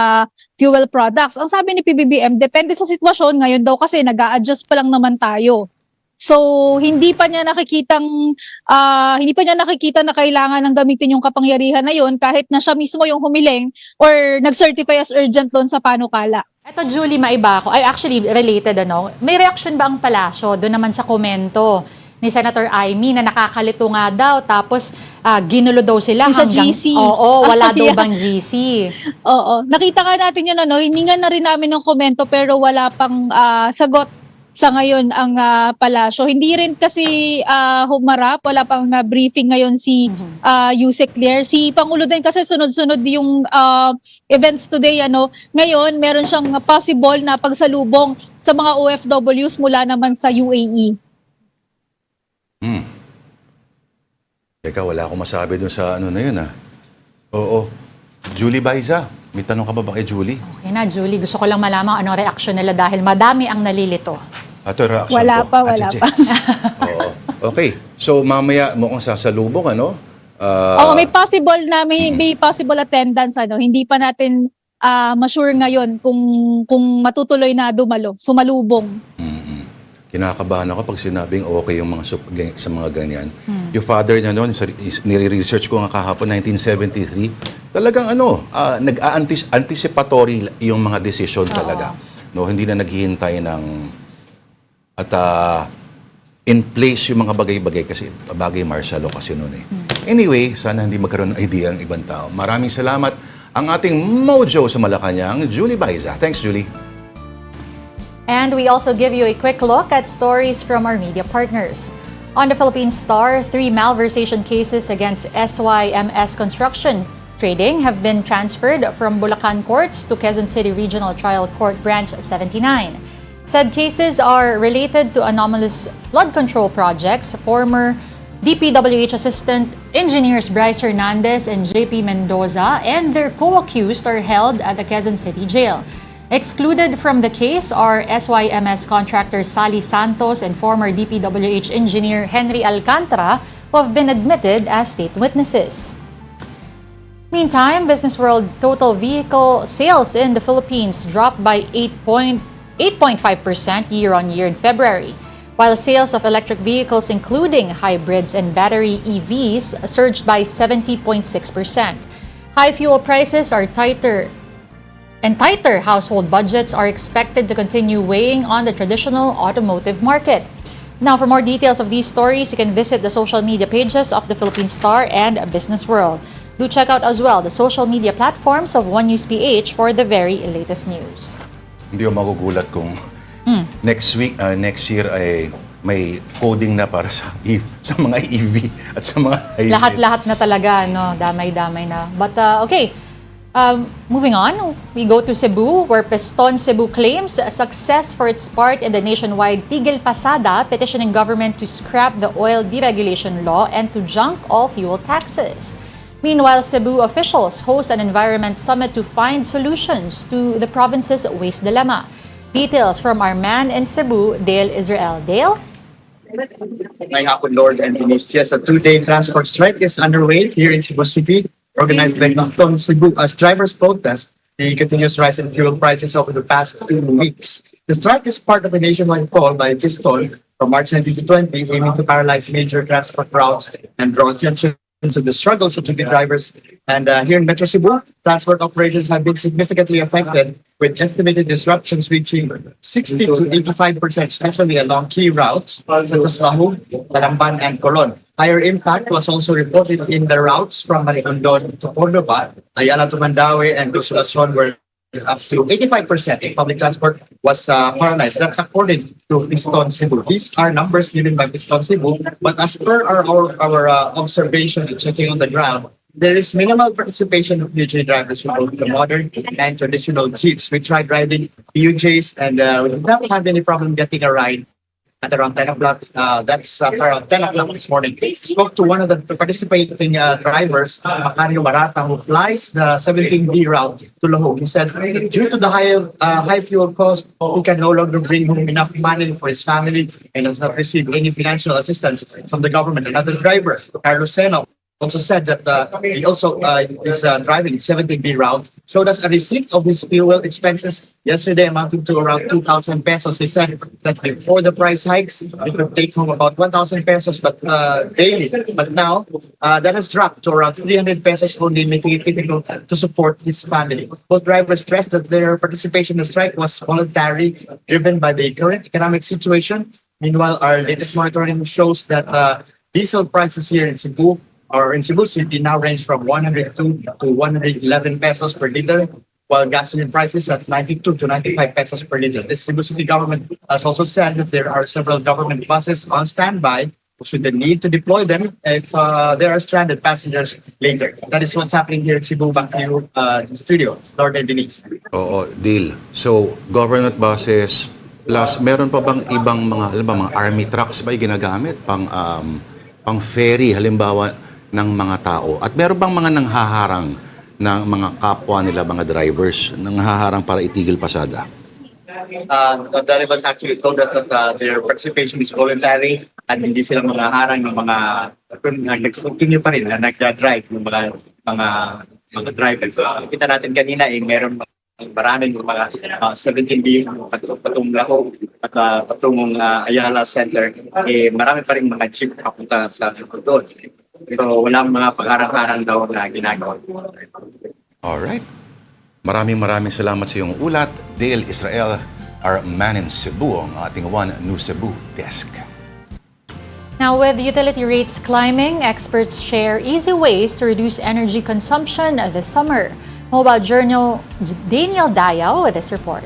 fuel products. Ang sabi ni PBBM, depende sa sitwasyon. Ngayon daw kasi nag-a-adjust pa lang naman tayo. So hindi pa niya nakikita na kailangan ng gamitin yung kapangyarihan na yun kahit na siya mismo yung humiling or nag-certify as urgent doon sa panukala. Eto, Julie, maiba ako. Ay, actually, related, May reaction ba ang palasyo doon naman sa komento ni Senator Amy na nakakalito nga daw, tapos ginulo daw sila Sa hanggang... GC. Oo, wala daw Yeah. bang GC? Oo. Nakita nga natin yun, hiningan na rin namin ng komento pero wala pang sagot sa ngayon ang palasyo. Hindi rin kasi humarap, wala pang briefing ngayon si Yusek Claire. Si Pangulo din kasi sunod-sunod yung events today. Ngayon, meron siyang possible na pagsalubong sa mga OFWs mula naman sa UAE. Teka, wala akong masabi dun sa na yun, Oo. Julie Baiza, may tanong ka ba kay Julie? Okay na, Julie. Gusto ko lang malaman anong reaction nila dahil madami ang nalilito. Ito yung reaction Wala ko. pa, wala sige. pa. Oo. Okay. So, mamaya mo kung sasalubong, May possible attendance. Hindi pa natin ma-sure ngayon kung matutuloy na sumalubong. Kinakabahan ako pag sinabing okay yung mga sa mga ganyan. Yung father niya noon, nire-research ko nga kahapon, 1973, talagang nag-anticipatory yung mga decision talaga. No, hindi na naghihintay ng in place yung mga bagay-bagay kasi bagay martial law kasi noon eh. Anyway, sana hindi magkaroon ng idea ang ibang tao. Maraming salamat ang ating mojo sa Malacanang, Julie Baiza. Thanks, Julie. And we also give you a quick look at stories from our media partners. On the Philippine Star, 3 malversation cases against SYMS Construction Trading have been transferred from Bulacan Courts to Quezon City Regional Trial Court Branch 79. Said cases are related to anomalous flood control projects. Former DPWH Assistant Engineers Bryce Hernandez and JP Mendoza and their co-accused are held at the Quezon City Jail. Excluded from the case are SYMS contractor Sally Santos and former DPWH engineer Henry Alcantara, who have been admitted as state witnesses. Meantime, Business World total vehicle sales in the Philippines dropped by 8.5% year-on-year in February, while sales of electric vehicles including hybrids and battery EVs surged by 70.6%. High fuel prices are tighter household budgets are expected to continue weighing on the traditional automotive market. Now, for more details of these stories, you can visit the social media pages of the Philippine Star and Business World. Do check out as well the social media platforms of One News PH for the very latest news. Hindi ako magugulat kung next year ay may coding na para sa mga EV at sa mga hybrid. Lahat-lahat na talaga, damay-damay na. But okay. Moving on, we go to Cebu, where Piston Cebu claims success for its part in the nationwide Tigil Pasada, petitioning government to scrap the oil deregulation law and to junk all fuel taxes. Meanwhile, Cebu officials host an environment summit to find solutions to the province's waste dilemma. Details from our man in Cebu, Dale Israel. Dale? Ngayong hapon, Lord and Denise. Yes, a two-day transport strike is underway here in Cebu City, organized by Piston Cebu as drivers protest the continuous rise in fuel prices over the past 2 weeks. The strike is part of a nationwide call by Piston from March 19 to 20, aiming to paralyze major transport routes and draw attention to the struggles of jeepney drivers. And here in Metro Cebu, transport operations have been significantly affected, with estimated disruptions reaching 60 to 85%, especially along key routes such as Lahug, Talamban, and Colon. Higher impact was also reported in the routes from Maricondon to Cordova, Ayala to Mandaue, and Consolacion, where up to 85% of public transport was paralyzed. That's according to Piston Cebu. These are numbers given by Piston Cebu, but as per our observation and checking on the ground, there is minimal participation of PUJ drivers from both the modern and traditional jeeps. We tried riding PUJs and we did not have any problem getting a ride at around 10 o'clock. That's around 10 o'clock this morning. Spoke to one of the participating drivers, Macario Marata, who flies the 17B route to Lahug. He said, due to the high fuel cost, he can no longer bring home enough money for his family and has not received any financial assistance from the government. Another driver, Carlos Seno, also said that he also is driving 17B route. Showed us a receipt of his fuel expenses yesterday amounting to around 2,000 pesos. He said that before the price hikes, he could take home about 1,000 pesos but daily. But now, that has dropped to around 300 pesos only, making it difficult to support his family. Both drivers stressed that their participation in the strike was voluntary, driven by the current economic situation. Meanwhile, our latest monitoring shows that diesel prices here in Cebu or in Cebu City now range from 102 to 111 pesos per liter, while gasoline prices at 92 to 95 pesos per liter. The Cebu City government has also said that there are several government buses on standby should the need to deploy them if there are stranded passengers later. That is what's happening here in Cebu. Back to you, studio, Lord and Denise. Oo, deal. So, government buses, plus meron pa bang ibang mga, halimbawa, mga army trucks ba yung ginagamit pang ferry, halimbawa, ng mga tao? At meron bang mga nanghaharang ng mga kapwa nila, mga drivers, nanghaharang para itigil pasada? The relevance actually told us that their participation is voluntary at hindi sila manghaharang ng mga nag-continue pa rin na nagda-drive ng mga drivers. Kita natin kanina meron maraming mga 17B patungong Lahug at patungong Ayala Center. Marami pa rin mga jeep papunta sa doon. So, walang mga pag-arang-arang daw na ginagawa. Alright. Maraming salamat sa iyong ulat. Dale Israel, our man in Cebu, ang ating One News Cebu desk. Now, with utility rates climbing, experts share easy ways to reduce energy consumption this summer. Mobile Journal Daniel Dayaw with this report.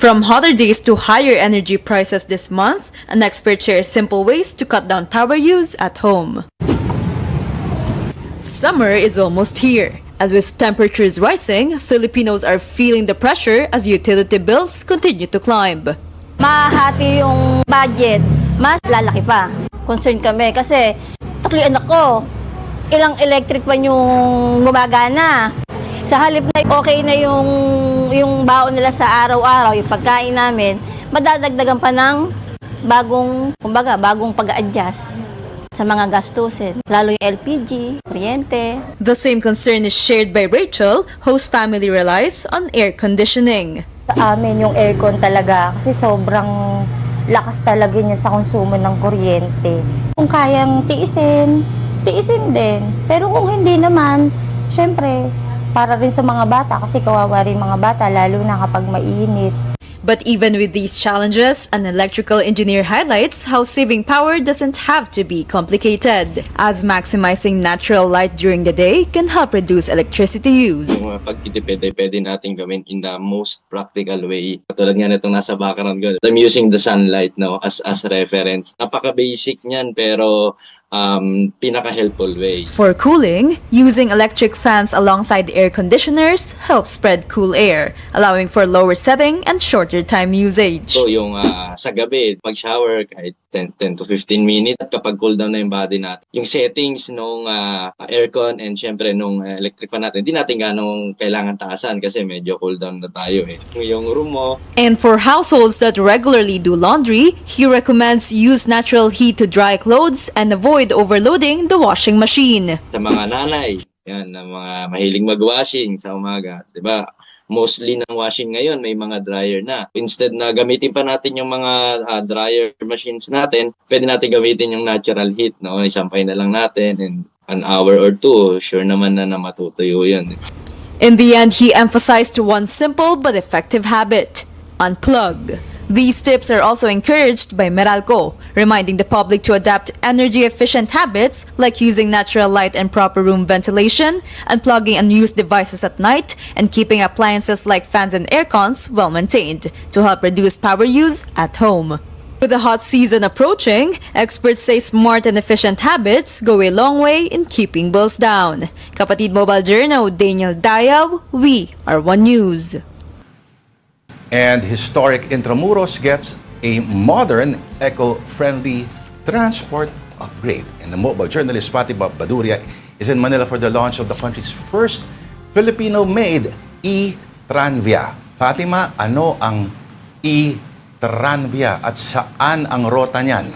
From hotter days to higher energy prices this month, an expert shares simple ways to cut down power use at home. Summer is almost here, and with temperatures rising, Filipinos are feeling the pressure as utility bills continue to climb. Mahati yung budget, mas lalaki pa. Concerned kami kasi tatlo anak ko, ilang electric pa yung gumagana. Sa halip na okay na yung baon nila sa araw-araw, yung pagkain namin, madadagdagan pa ng bagong pag-a-adjust sa mga gastusin, lalo yung LPG, kuryente. The same concern is shared by Rachel, whose family relies on air conditioning. Sa amin yung aircon talaga kasi sobrang lakas talaga niya sa konsumo ng kuryente. Kung kayang tiisin din. Pero kung hindi naman, syempre, para rin sa mga bata kasi kawawa rin mga bata lalo na kapag mainit. But even with these challenges, an electrical engineer highlights how saving power doesn't have to be complicated, as maximizing natural light during the day can help reduce electricity use. Yung mga pagtitipid ay pwede natin gawin in the most practical way. Katulad nga nitong nasa background ko. I'm using the sunlight as reference. Napaka-basic niyan pero pinaka-helpful way. For cooling, using electric fans alongside air conditioners helps spread cool air, allowing for lower setting and shorter time usage. So yung sa gabi, pag-shower kahit 10 to 15 minutes at kapag cool down na yung body natin. Yung settings nung aircon and syempre nung electric fan natin, hindi natin ganong kailangan taasan kasi medyo cool down na tayo eh. Yung room mo, And for households that regularly do laundry, he recommends use natural heat to dry clothes and avoid overloading the washing machine. sa mga nanay, yan, na mga mahiling mag-washing sa umaga, 'di ba? Mostly ng washing ngayon may mga dryer na. Instead na gamitin pa natin yung mga dryer machines natin, pwede natin gamitin yung natural heat, no? Isampay na lang natin in an hour or two, sure naman na matutuyo 'yun. In the end, he emphasized one simple but effective habit: unplug. These tips are also encouraged by Meralco, reminding the public to adapt energy-efficient habits like using natural light and proper room ventilation, unplugging unused devices at night, and keeping appliances like fans and air cons well maintained to help reduce power use at home. With the hot season approaching, experts say smart and efficient habits go a long way in keeping bills down. Kapatid Mobile Journal, Daniel Dayaw, we are One News. And historic Intramuros gets a modern, eco-friendly transport upgrade. And the mobile journalist Fatima Baduria is in Manila for the launch of the country's first Filipino-made e-Tranvia. Fatima, ano ang e-Tranvia at saan ang rota niyan?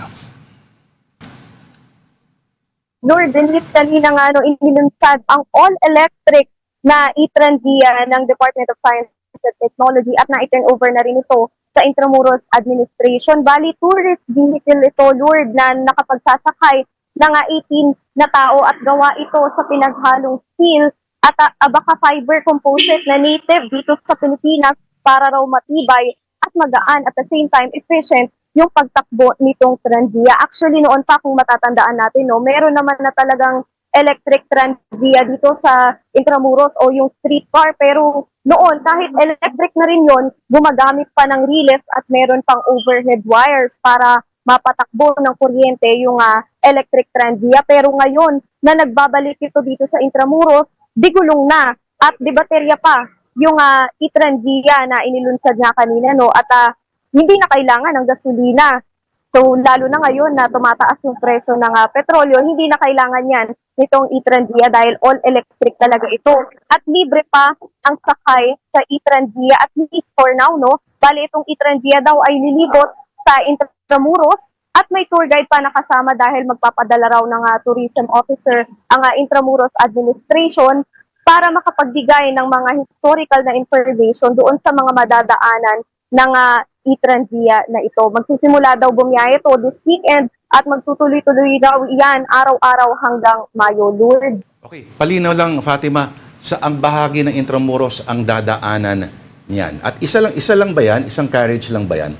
Lord, Denise, kanina nga inilunsad ang all-electric na e-Tranvia ng Department of Science and Technology at na-turn over na rin ito sa Intramuros Administration. Bali, tourist vehicle ito, Lord, na nakapagsasakay ng 18 na tao at gawa ito sa pinaghalong steel at baka fiber composite na native dito sa Pilipinas para raw matibay at magaan at the same time efficient yung pagtakbo nitong Tranvia. Actually, noon pa kung matatandaan natin, no, meron naman na talagang electric Tranvia dito sa Intramuros o yung streetcar, pero noon kahit electric na rin yon, gumagamit pa ng relays at meron pang overhead wires para mapatakbo ng kuryente yung electric Tranvia. Pero ngayon na nagbabalik ito dito sa Intramuros, digulong na at di baterya pa yung e-Tranvia na inilunsad niya kanina, no, at hindi na kailangan ng gasolina. So, lalo na ngayon na tumataas yung presyo ng petrolyo, hindi na kailangan yan nitong e-Tranvia dahil all-electric talaga ito. At libre pa ang sakay sa e-Tranvia at least for now, no? Bali, itong e-Tranvia daw ay lilibot sa Intramuros at may tour guide pa nakasama dahil magpapadala raw ng tourism officer ang Intramuros Administration para makapagbigay ng mga historical na information doon sa mga madadaanan ng e-Tranvia na ito. Magsisimula daw bumiyahe ito this weekend at magtutuloy-tuloy daw yan araw-araw hanggang Mayo, Lord. Okay, palinaw lang Fatima, saang bahagi ng Intramuros ang dadaanan niyan? At isa lang ba yan? Isang carriage lang ba yan?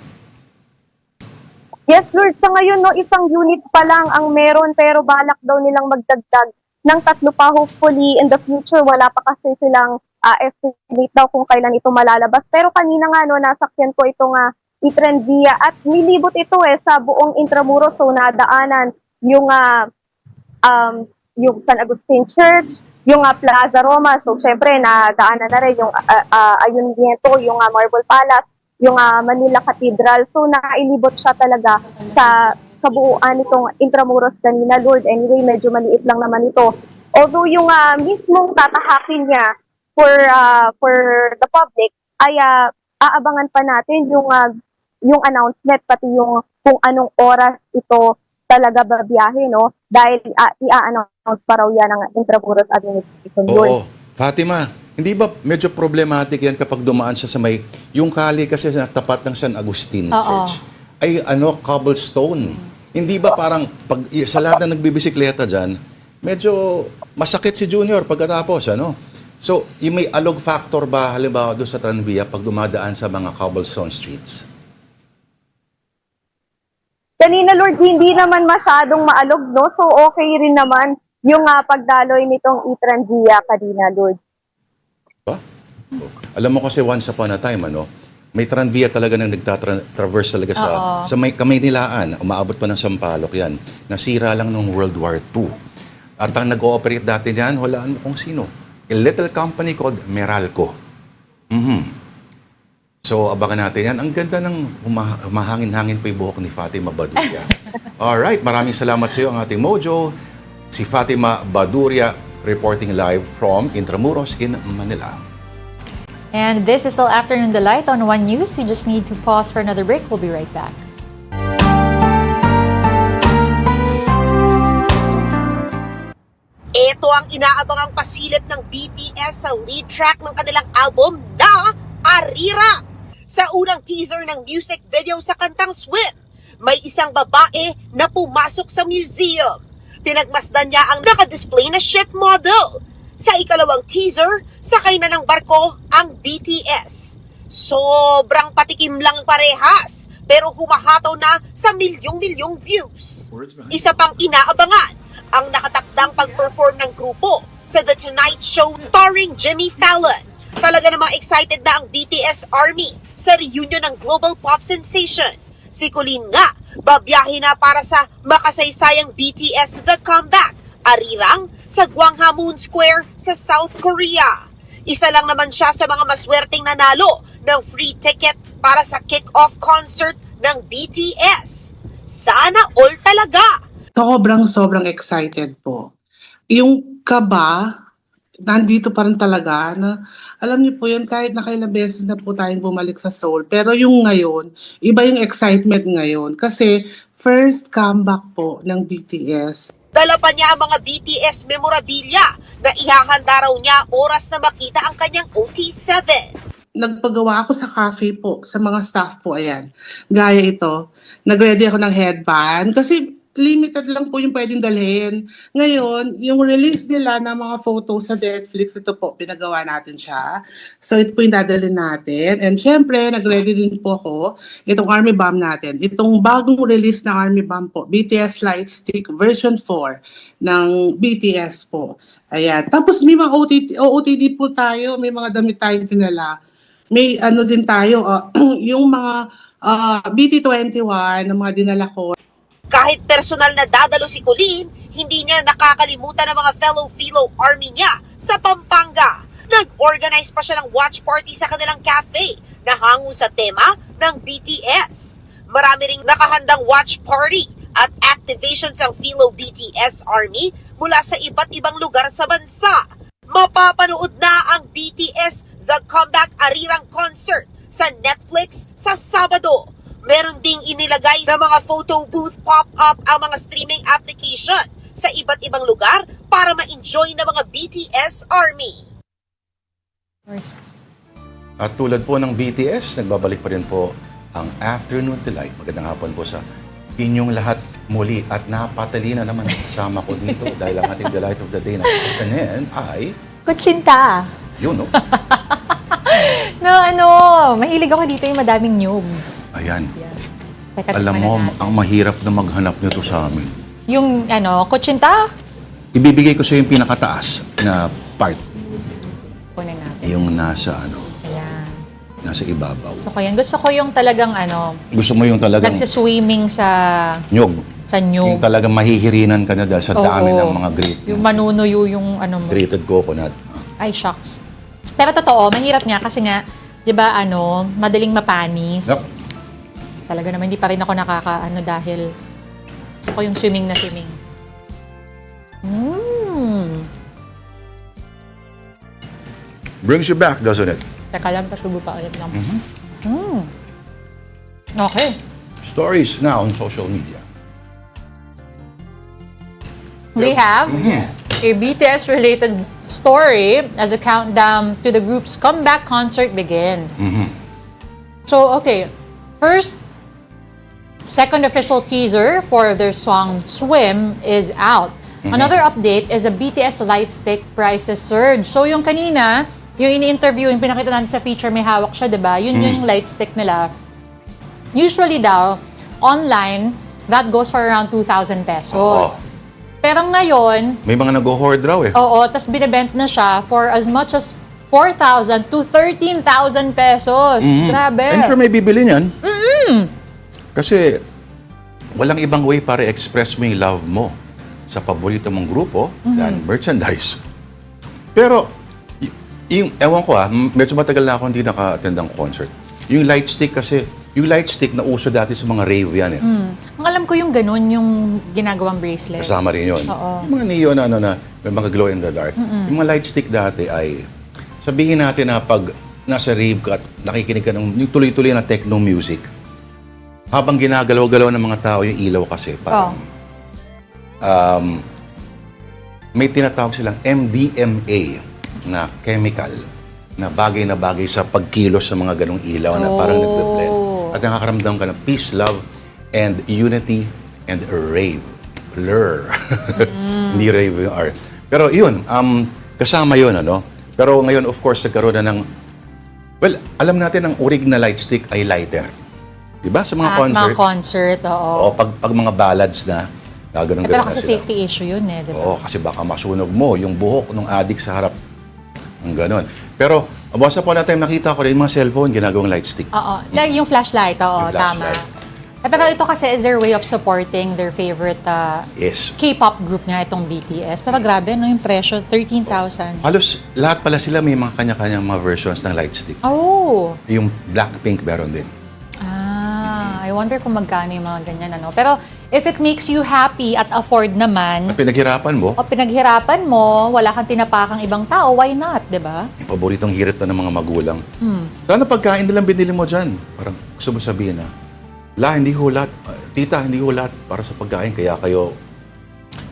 Yes, Lord. Sa ngayon, no, isang unit pa lang ang meron pero balak daw nilang magdagdag ng 3 pa. Hopefully, in the future, wala pa kasi silang estimate daw kung kailan ito malalabas. Pero kanina nga, no, nasakyan ko itong e-Tranvia at nilibot ito sa buong Intramuros. So, nadaanan yung San Agustin Church, yung Plaza Roma. So, syempre, nadaanan na rin yung Ayuntamiento, yung Marble Palace, yung Manila Cathedral. So, nailibot siya talaga sa kabuuan itong Intramuros kanina, Lord. Anyway, medyo maliit lang naman ito. Although yung mismong tatahakin niya for the public ay aabangan pa natin yung announcement pati yung kung anong oras ito talaga babiyahe, no? Dahil i-announce pa raw yan ng Intramuros Administration. Oo. Fatima, hindi ba medyo problematic yan kapag dumaan siya sa yung kali kasi sa tapat ng San Agustin Church ay cobblestone. Hindi ba parang sa lahat na nagbibisikleta dyan, medyo masakit si Junior pagkatapos, ano? So, yung may alog factor ba halimbawa doon sa Tranvia pag dumadaan sa mga cobblestone streets? Kanina, Lord, hindi naman masyadong maalog, no? So, okay rin naman yung pagdaloy nitong e-Tranvia kanina, Lord. Ba? Alam mo kasi once upon a time, May tranvia talaga nang nagtatraverse talaga sa may Kamaynilaan. Umaabot pa ng Sampaloc yan. Nasira lang nung World War II. At ang nag-ooperate dati niyan, walaan mo kung sino. A little company called Meralco. So, abangan natin yan. Ang ganda ng humahangin-hangin pa yung buhok ni Fatima Baduria. Alright, maraming salamat sa iyo, ang ating Mojo. Si Fatima Baduria, reporting live from Intramuros in Manila. And this is still Afternoon Delight on One News. We just need to pause for another break. We'll be right back. Ito ang inaabangang pasilip ng BTS sa lead track ng kanilang album na Arira. Sa unang teaser ng music video sa kantang Swim, may isang babae na pumasok sa museum. Pinagmasdan niya ang nakadisplay na ship model. Sa ikalawang teaser, sakay na ng barko ang BTS. Sobrang patikim lang parehas, pero humahataw na sa milyong-milyong views. Isa pang inaabangan, ang nakatakdang pag-perform ng grupo sa The Tonight Show starring Jimmy Fallon. Talaga namang excited na ang BTS Army sa reunion ng global pop sensation. Si Colleen nga, babiyahe na para sa makasaysayang BTS The Comeback, Arirang sa Gwanghwamun Square sa South Korea. Isa lang naman siya sa mga maswerteng nanalo ng free ticket para sa kick-off concert ng BTS. Sana all talaga! Sobrang excited po. Yung kaba, nandito pa rin talaga na, alam niyo po yun, kahit nakailang beses na po tayong bumalik sa Seoul. Pero yung ngayon, iba yung excitement ngayon. Kasi first comeback po ng BTS. Dala pa niya ang mga BTS memorabilia na ihahanda raw niya oras na makita ang kanyang OT7. Nagpagawa ako sa cafe po, sa mga staff po, ayan. Gaya ito, nag-ready ako ng headband kasi limited lang po yung pwedeng dalhin. Ngayon, yung release nila ng mga photos sa Netflix, ito po, pinagawa natin siya. So, ito po yung dadalhin natin. And syempre, nag-ready din po ako itong Army Bomb natin. Itong bagong release na Army Bomb po, BTS Lightstick version 4 ng BTS po. Ayan. Tapos may mga OOTD po tayo, may mga damit tayong tinala. May ano din tayo, yung mga BT21 ng mga dinala ko. Kahit personal na dadalo si Colleen, hindi niya nakakalimutan ang mga fellow Philo Army niya sa Pampanga. Nag-organize pa siya ng watch party sa kanilang cafe na hango sa tema ng BTS. Marami ring nakahandang watch party at activations ang Philo BTS Army mula sa iba't ibang lugar sa bansa. Mapapanood na ang BTS The Comeback Arirang Concert sa Netflix sa Sabado. Meron ding inilagay na mga photo booth pop-up ang mga streaming application sa iba't ibang lugar para ma-enjoy ng mga BTS Army. At tulad po ng BTS, nagbabalik pa rin po ang Afternoon Delight. Magandang hapon po sa inyong lahat muli at napatalina naman kasama ko dito dahil ang ating Delight of the Day na kakanin ay... Kutsinta! Yun, no? Mahilig ako dito yung madaming nyug. Ayan. Teka, Alam mo, natin. ang mahirap na maghanap nito sa amin. Yung kutsinta? Ibibigay ko sa yung pinakataas na part. Kunin natin. Yung nasa Ayan. nasa ibabaw. Gusto ko yung talagang Gusto mo yung talagang nagsiswimming sa nyog. nyug. Yung talagang mahihirinan ka na dahil sa dami ng mga Yung manunuyo yung mo. grated coconut. Ay, shucks. Pero totoo, mahirap nga kasi nga, di ba, madaling mapanis. Yep. Talaga naman, hindi pa rin ako dahil gusto ko yung swimming na swimming. Brings you back, doesn't it? Teka lang, pasubo pa ulit lang. Okay. Stories now on social media. We have a BTS-related story as a countdown to the group's comeback concert begins. So, okay. First, second official teaser for their song Swim is out. Another update is a BTS Lightstick prices surge. So, yung kanina, yung ini-interview, yung pinakita natin sa feature, may hawak siya, diba? Yun yung lightstick nila. Usually daw, online, that goes for around 2,000 pesos. Pero ngayon... May mga nag-hoard raw eh. Oo, tas binibent na siya for as much as 4,000 to 13,000 pesos. Grabe. I'm sure may bibili niyan. Kasi walang ibang way para express mo yung love mo sa paborito mong grupo than merchandise. Pero, ewan ko medyo matagal na ako hindi naka-attend ng concert. Yung light stick kasi, yung light stick na uso dati sa mga rave yan eh. Ang alam ko yung ganun, yung ginagawang bracelet. Kasama rin yun. Oo. Yung mga neon na may mga glow in the dark. Yung mga light stick dati ay, sabihin natin na pag nasa rave ka at nakikinig ka ng yung tuloy-tuloy na techno music, habang ginagalaw-galaw ng mga tao yung ilaw kasi, parang, may tinatawag silang MDMA na chemical na bagay sa pagkilos sa mga ganong ilaw na parang nagbe-blend. At nakakaramdam ka ng peace, love, and unity, and rave. Blur. Hindi rave yung R. Pero yun, kasama yun, ano? Pero ngayon, of course, nagkaroon na ng, well, alam natin ang orig na light stick ay lighter. Diba? Sa mga concert. Mga concert, oo. O, pag mga ballads na, ganun Pero kasi sila. safety issue yun eh, di ba? Oo, kasi baka masunog mo yung buhok ng addict sa harap. Ang ganun. Pero, once upon a time, nakita ko rin yung mga cellphone, ginagawang light stick. Oo. Like yung flashlight, oo, Yung flashlight. tama. Pero ito kasi is their way of supporting their favorite Yes. K-pop group nga, itong BTS. Pero grabe, no, yung presyo, 13,000. Halos lahat pala sila may mga kanya-kanyang mga versions ng light stick. Oh! Yung Blackpink meron din. I wonder kung magkano yung mga ganyan, ano. Pero if it makes you happy at afford naman, At pinaghirapan mo, o pinaghirapan mo, wala kang tinapakang ibang tao, why not, di ba? yung paboritong hirit na ng mga magulang. Sana pagkain nilang binili mo dyan. Parang gusto mo sabihin na, hindi ho lahat. Tita, hindi ho lahat para sa pagkain. Kaya kayo,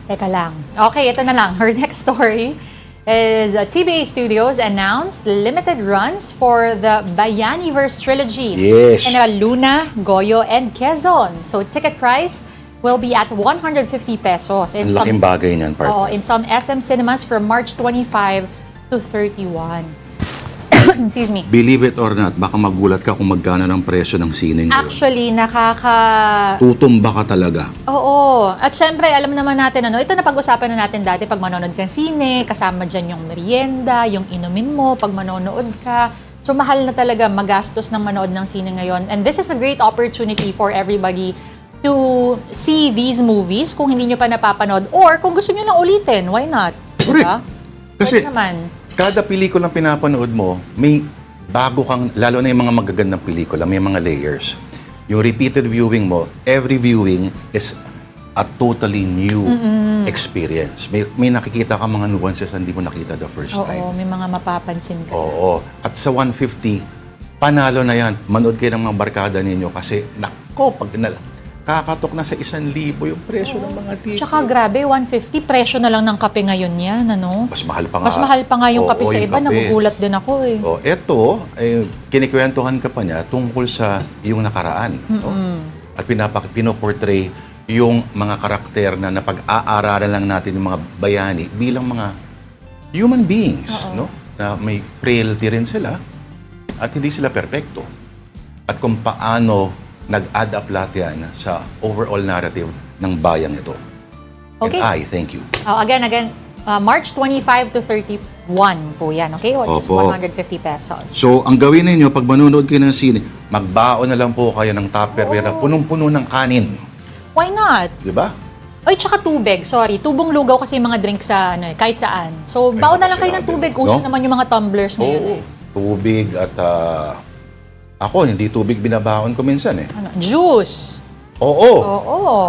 Teka lang. Okay, ito na lang. Her next story is TBA Studios announced limited runs for the Bayaniverse trilogy. Yes. General Luna, Goyo, and Quezon. So ticket price will be at 150 pesos. ang laking bagay niyan, partner. in some SM cinemas from March 25 to 31. Excuse me. Believe it or not, baka magulat ka kung magkano ng presyo ng sining ngayon. Actually, Tutumba ka talaga. Oo. At syempre, alam naman natin, ito na pag-usapan na natin dati pag manonood kang sine, kasama dyan yung merienda, yung inumin mo pag manonood ka. So, mahal na talaga magastos ng manood ng sine ngayon. And this is a great opportunity for everybody to see these movies kung hindi nyo pa napapanood. Or kung gusto nyo lang ulitin, why not? Diba? Kasi, Pwede naman. kada pelikulang pinapanood mo, may bago kang, lalo na yung mga magagandang pelikula, may mga layers. Yung repeated viewing mo, every viewing is a totally new experience. May nakikita ka mga nuances na hindi mo nakita the first time. Oo, may mga mapapansin ka. Oo. At sa 150, panalo na yan. Manood kayo ng mga barkada ninyo kasi, kakatok na sa 1,000 yung presyo ng mga ticket. Tsaka grabe, 150, presyo na lang ng kape ngayon yan, ano? Mas mahal pa nga. Mas mahal pa nga yung kape sa yung iba, kape. nagugulat din ako eh. Eto, kinikwentuhan ka pa niya tungkol sa iyong nakaraan. No? At pinoportray yung mga karakter na napag-aaralan lang natin yung mga bayani bilang mga human beings. No? Na may frailty rin sila at hindi sila perpekto. At kung paano nag-add up lahat yan sa overall narrative ng bayang ito. Okay. And I thank you. Again, March 25 to 31 po yan, okay? Just Opo. 150 pesos. So, ang gawin ninyo, pag manonood kayo ng sine, magbaon na lang po kayo ng Tupperware na punong-puno ng kanin. Why not? Di ba? Ay, tsaka tubig, sorry. Tubong lugaw kasi yung mga drink sa, kahit saan. So, baon na lang kayo ng tubig. Uso No? naman yung mga tumblers ngayon eh. Tubig at ako, hindi tubig binabaon ko minsan eh. Juice. Oo.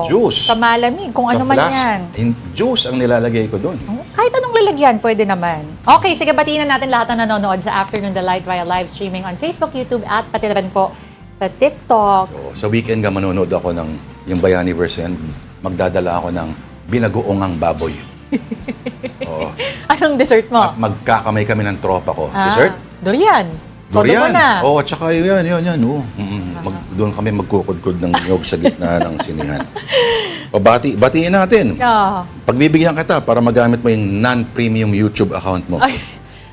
Sa Juice. malamig, kung ano Sa man flask. yan. Juice ang nilalagay ko doon. Kahit anong lalagyan, pwede naman. Okay, sige, batiin na natin lahat ng nanonood sa Afternoon Delight via live streaming on Facebook, YouTube, at pati na rin po sa TikTok. Sa weekend nga manonood ako ng yung Bayaniverse yan, magdadala ako ng binagoongang baboy. Oo. Anong dessert mo? At magkakamay kami ng tropa ko. Ah, Dessert? Durian. Todo mo Durian. na. Oo, at saka yan. Oo. Doon kami magkukudkud ng niyog sa gitna ng sinihan. O batiin natin. Pagbibigyan kita para magamit mo yung non-premium YouTube account mo. Ay.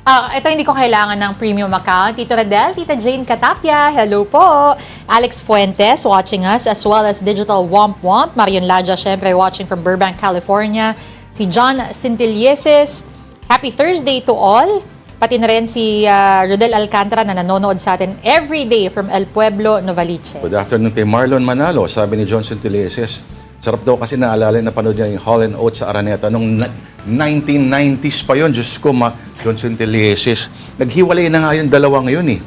Ito hindi ko kailangan ng premium account. Tito Radel, Tita Jane Katapia, hello po. Alex Fuentes watching us, as well as Digital Womp Womp. Marion Laja, syempre, watching from Burbank, California. Si John Sintilieses, happy Thursday to all. pati na rin si Rodel Alcantara na nanonood sa atin every day from El Pueblo, Novaliches. Good afternoon kay Marlon Manalo. Sabi ni Johnson Teleses, sarap daw kasi naalala na panood niya yung Hall & Oates sa Araneta nung 1990s pa yon. Diyos ko, Johnson Teleses. Naghiwalay na nga yung dalawa ngayon eh.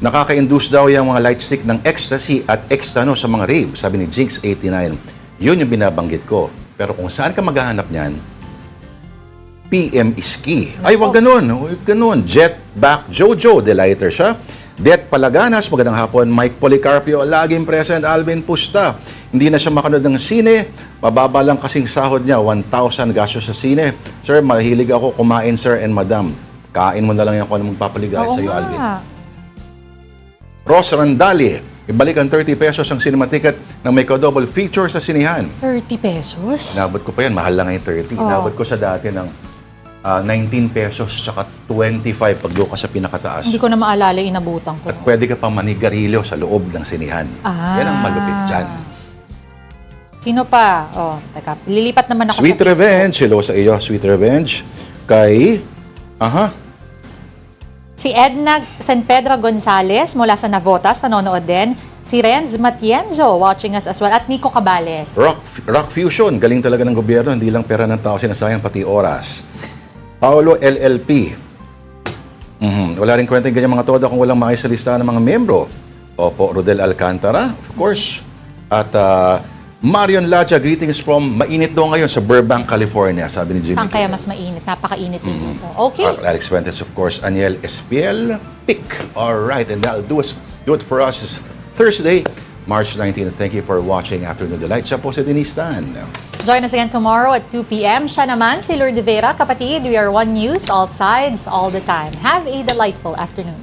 Nakaka-induce daw yung mga light stick ng ecstasy at extano sa mga rave, sabi ni Jinx89. Yun yung binabanggit ko. Pero kung saan ka maghahanap niyan, PM is key. Ay, wag ganun. Wag ganun. Jet back Jojo. Delighter siya. Det Palaganas. Magandang hapon. Mike Policarpio. Laging present. Alvin Pusta. Hindi na siya makanood ng sine. Mababa lang kasing sahod niya. 1,000 gastos sa sine. Sir, mahilig ako kumain, sir and madam. Kain mo na lang yan kung ano magpapaligay sa iyo, Alvin. Ross Randali. Ibalik ang 30 pesos ang cinema ticket na may double feature sa sinihan. 30 pesos? Inabot ko pa yan. Mahal lang yung 30. Inabot ko sa dati ng 19 pesos tsaka 25 pag doon ka sa pinakataas. Hindi ko na maalala inabutan ko. At pwede ka pang manigarilyo sa loob ng sinihan. Yan ang malupit dyan. Sino pa? Oh, teka. Lilipat naman ako Sweet sa Facebook. Revenge. Hello sa iyo, Sweet Revenge. Kay, Si Edna San Pedro Gonzales mula sa Navotas, nanonood din. Si Renz Matienzo watching us as well. At Nico Cabales. Rock Fusion. Galing talaga ng gobyerno. Hindi lang pera ng tao sinasayang, pati oras. Paolo LLP. Wala rin kwenta yung ganyan mga toda kung walang maayos sa listahan ng mga membro. Opo, Rodel Alcantara, of course. At Marion Laja, greetings from mainit daw ngayon sa Burbank, California, sabi ni Jimmy. Saan kaya mas mainit? Napakainit din dito. Okay. Alex Fuentes, of course. Aniel Espiel, pick. All right, and that'll do it for us this Thursday, March 19. Thank you for watching Afternoon Delight. Siya po si Denise Tan. Join us again tomorrow at 2 p.m. Siya naman, si Lourdes Vera. Kapatid, we are One News, all sides, all the time. Have a delightful afternoon.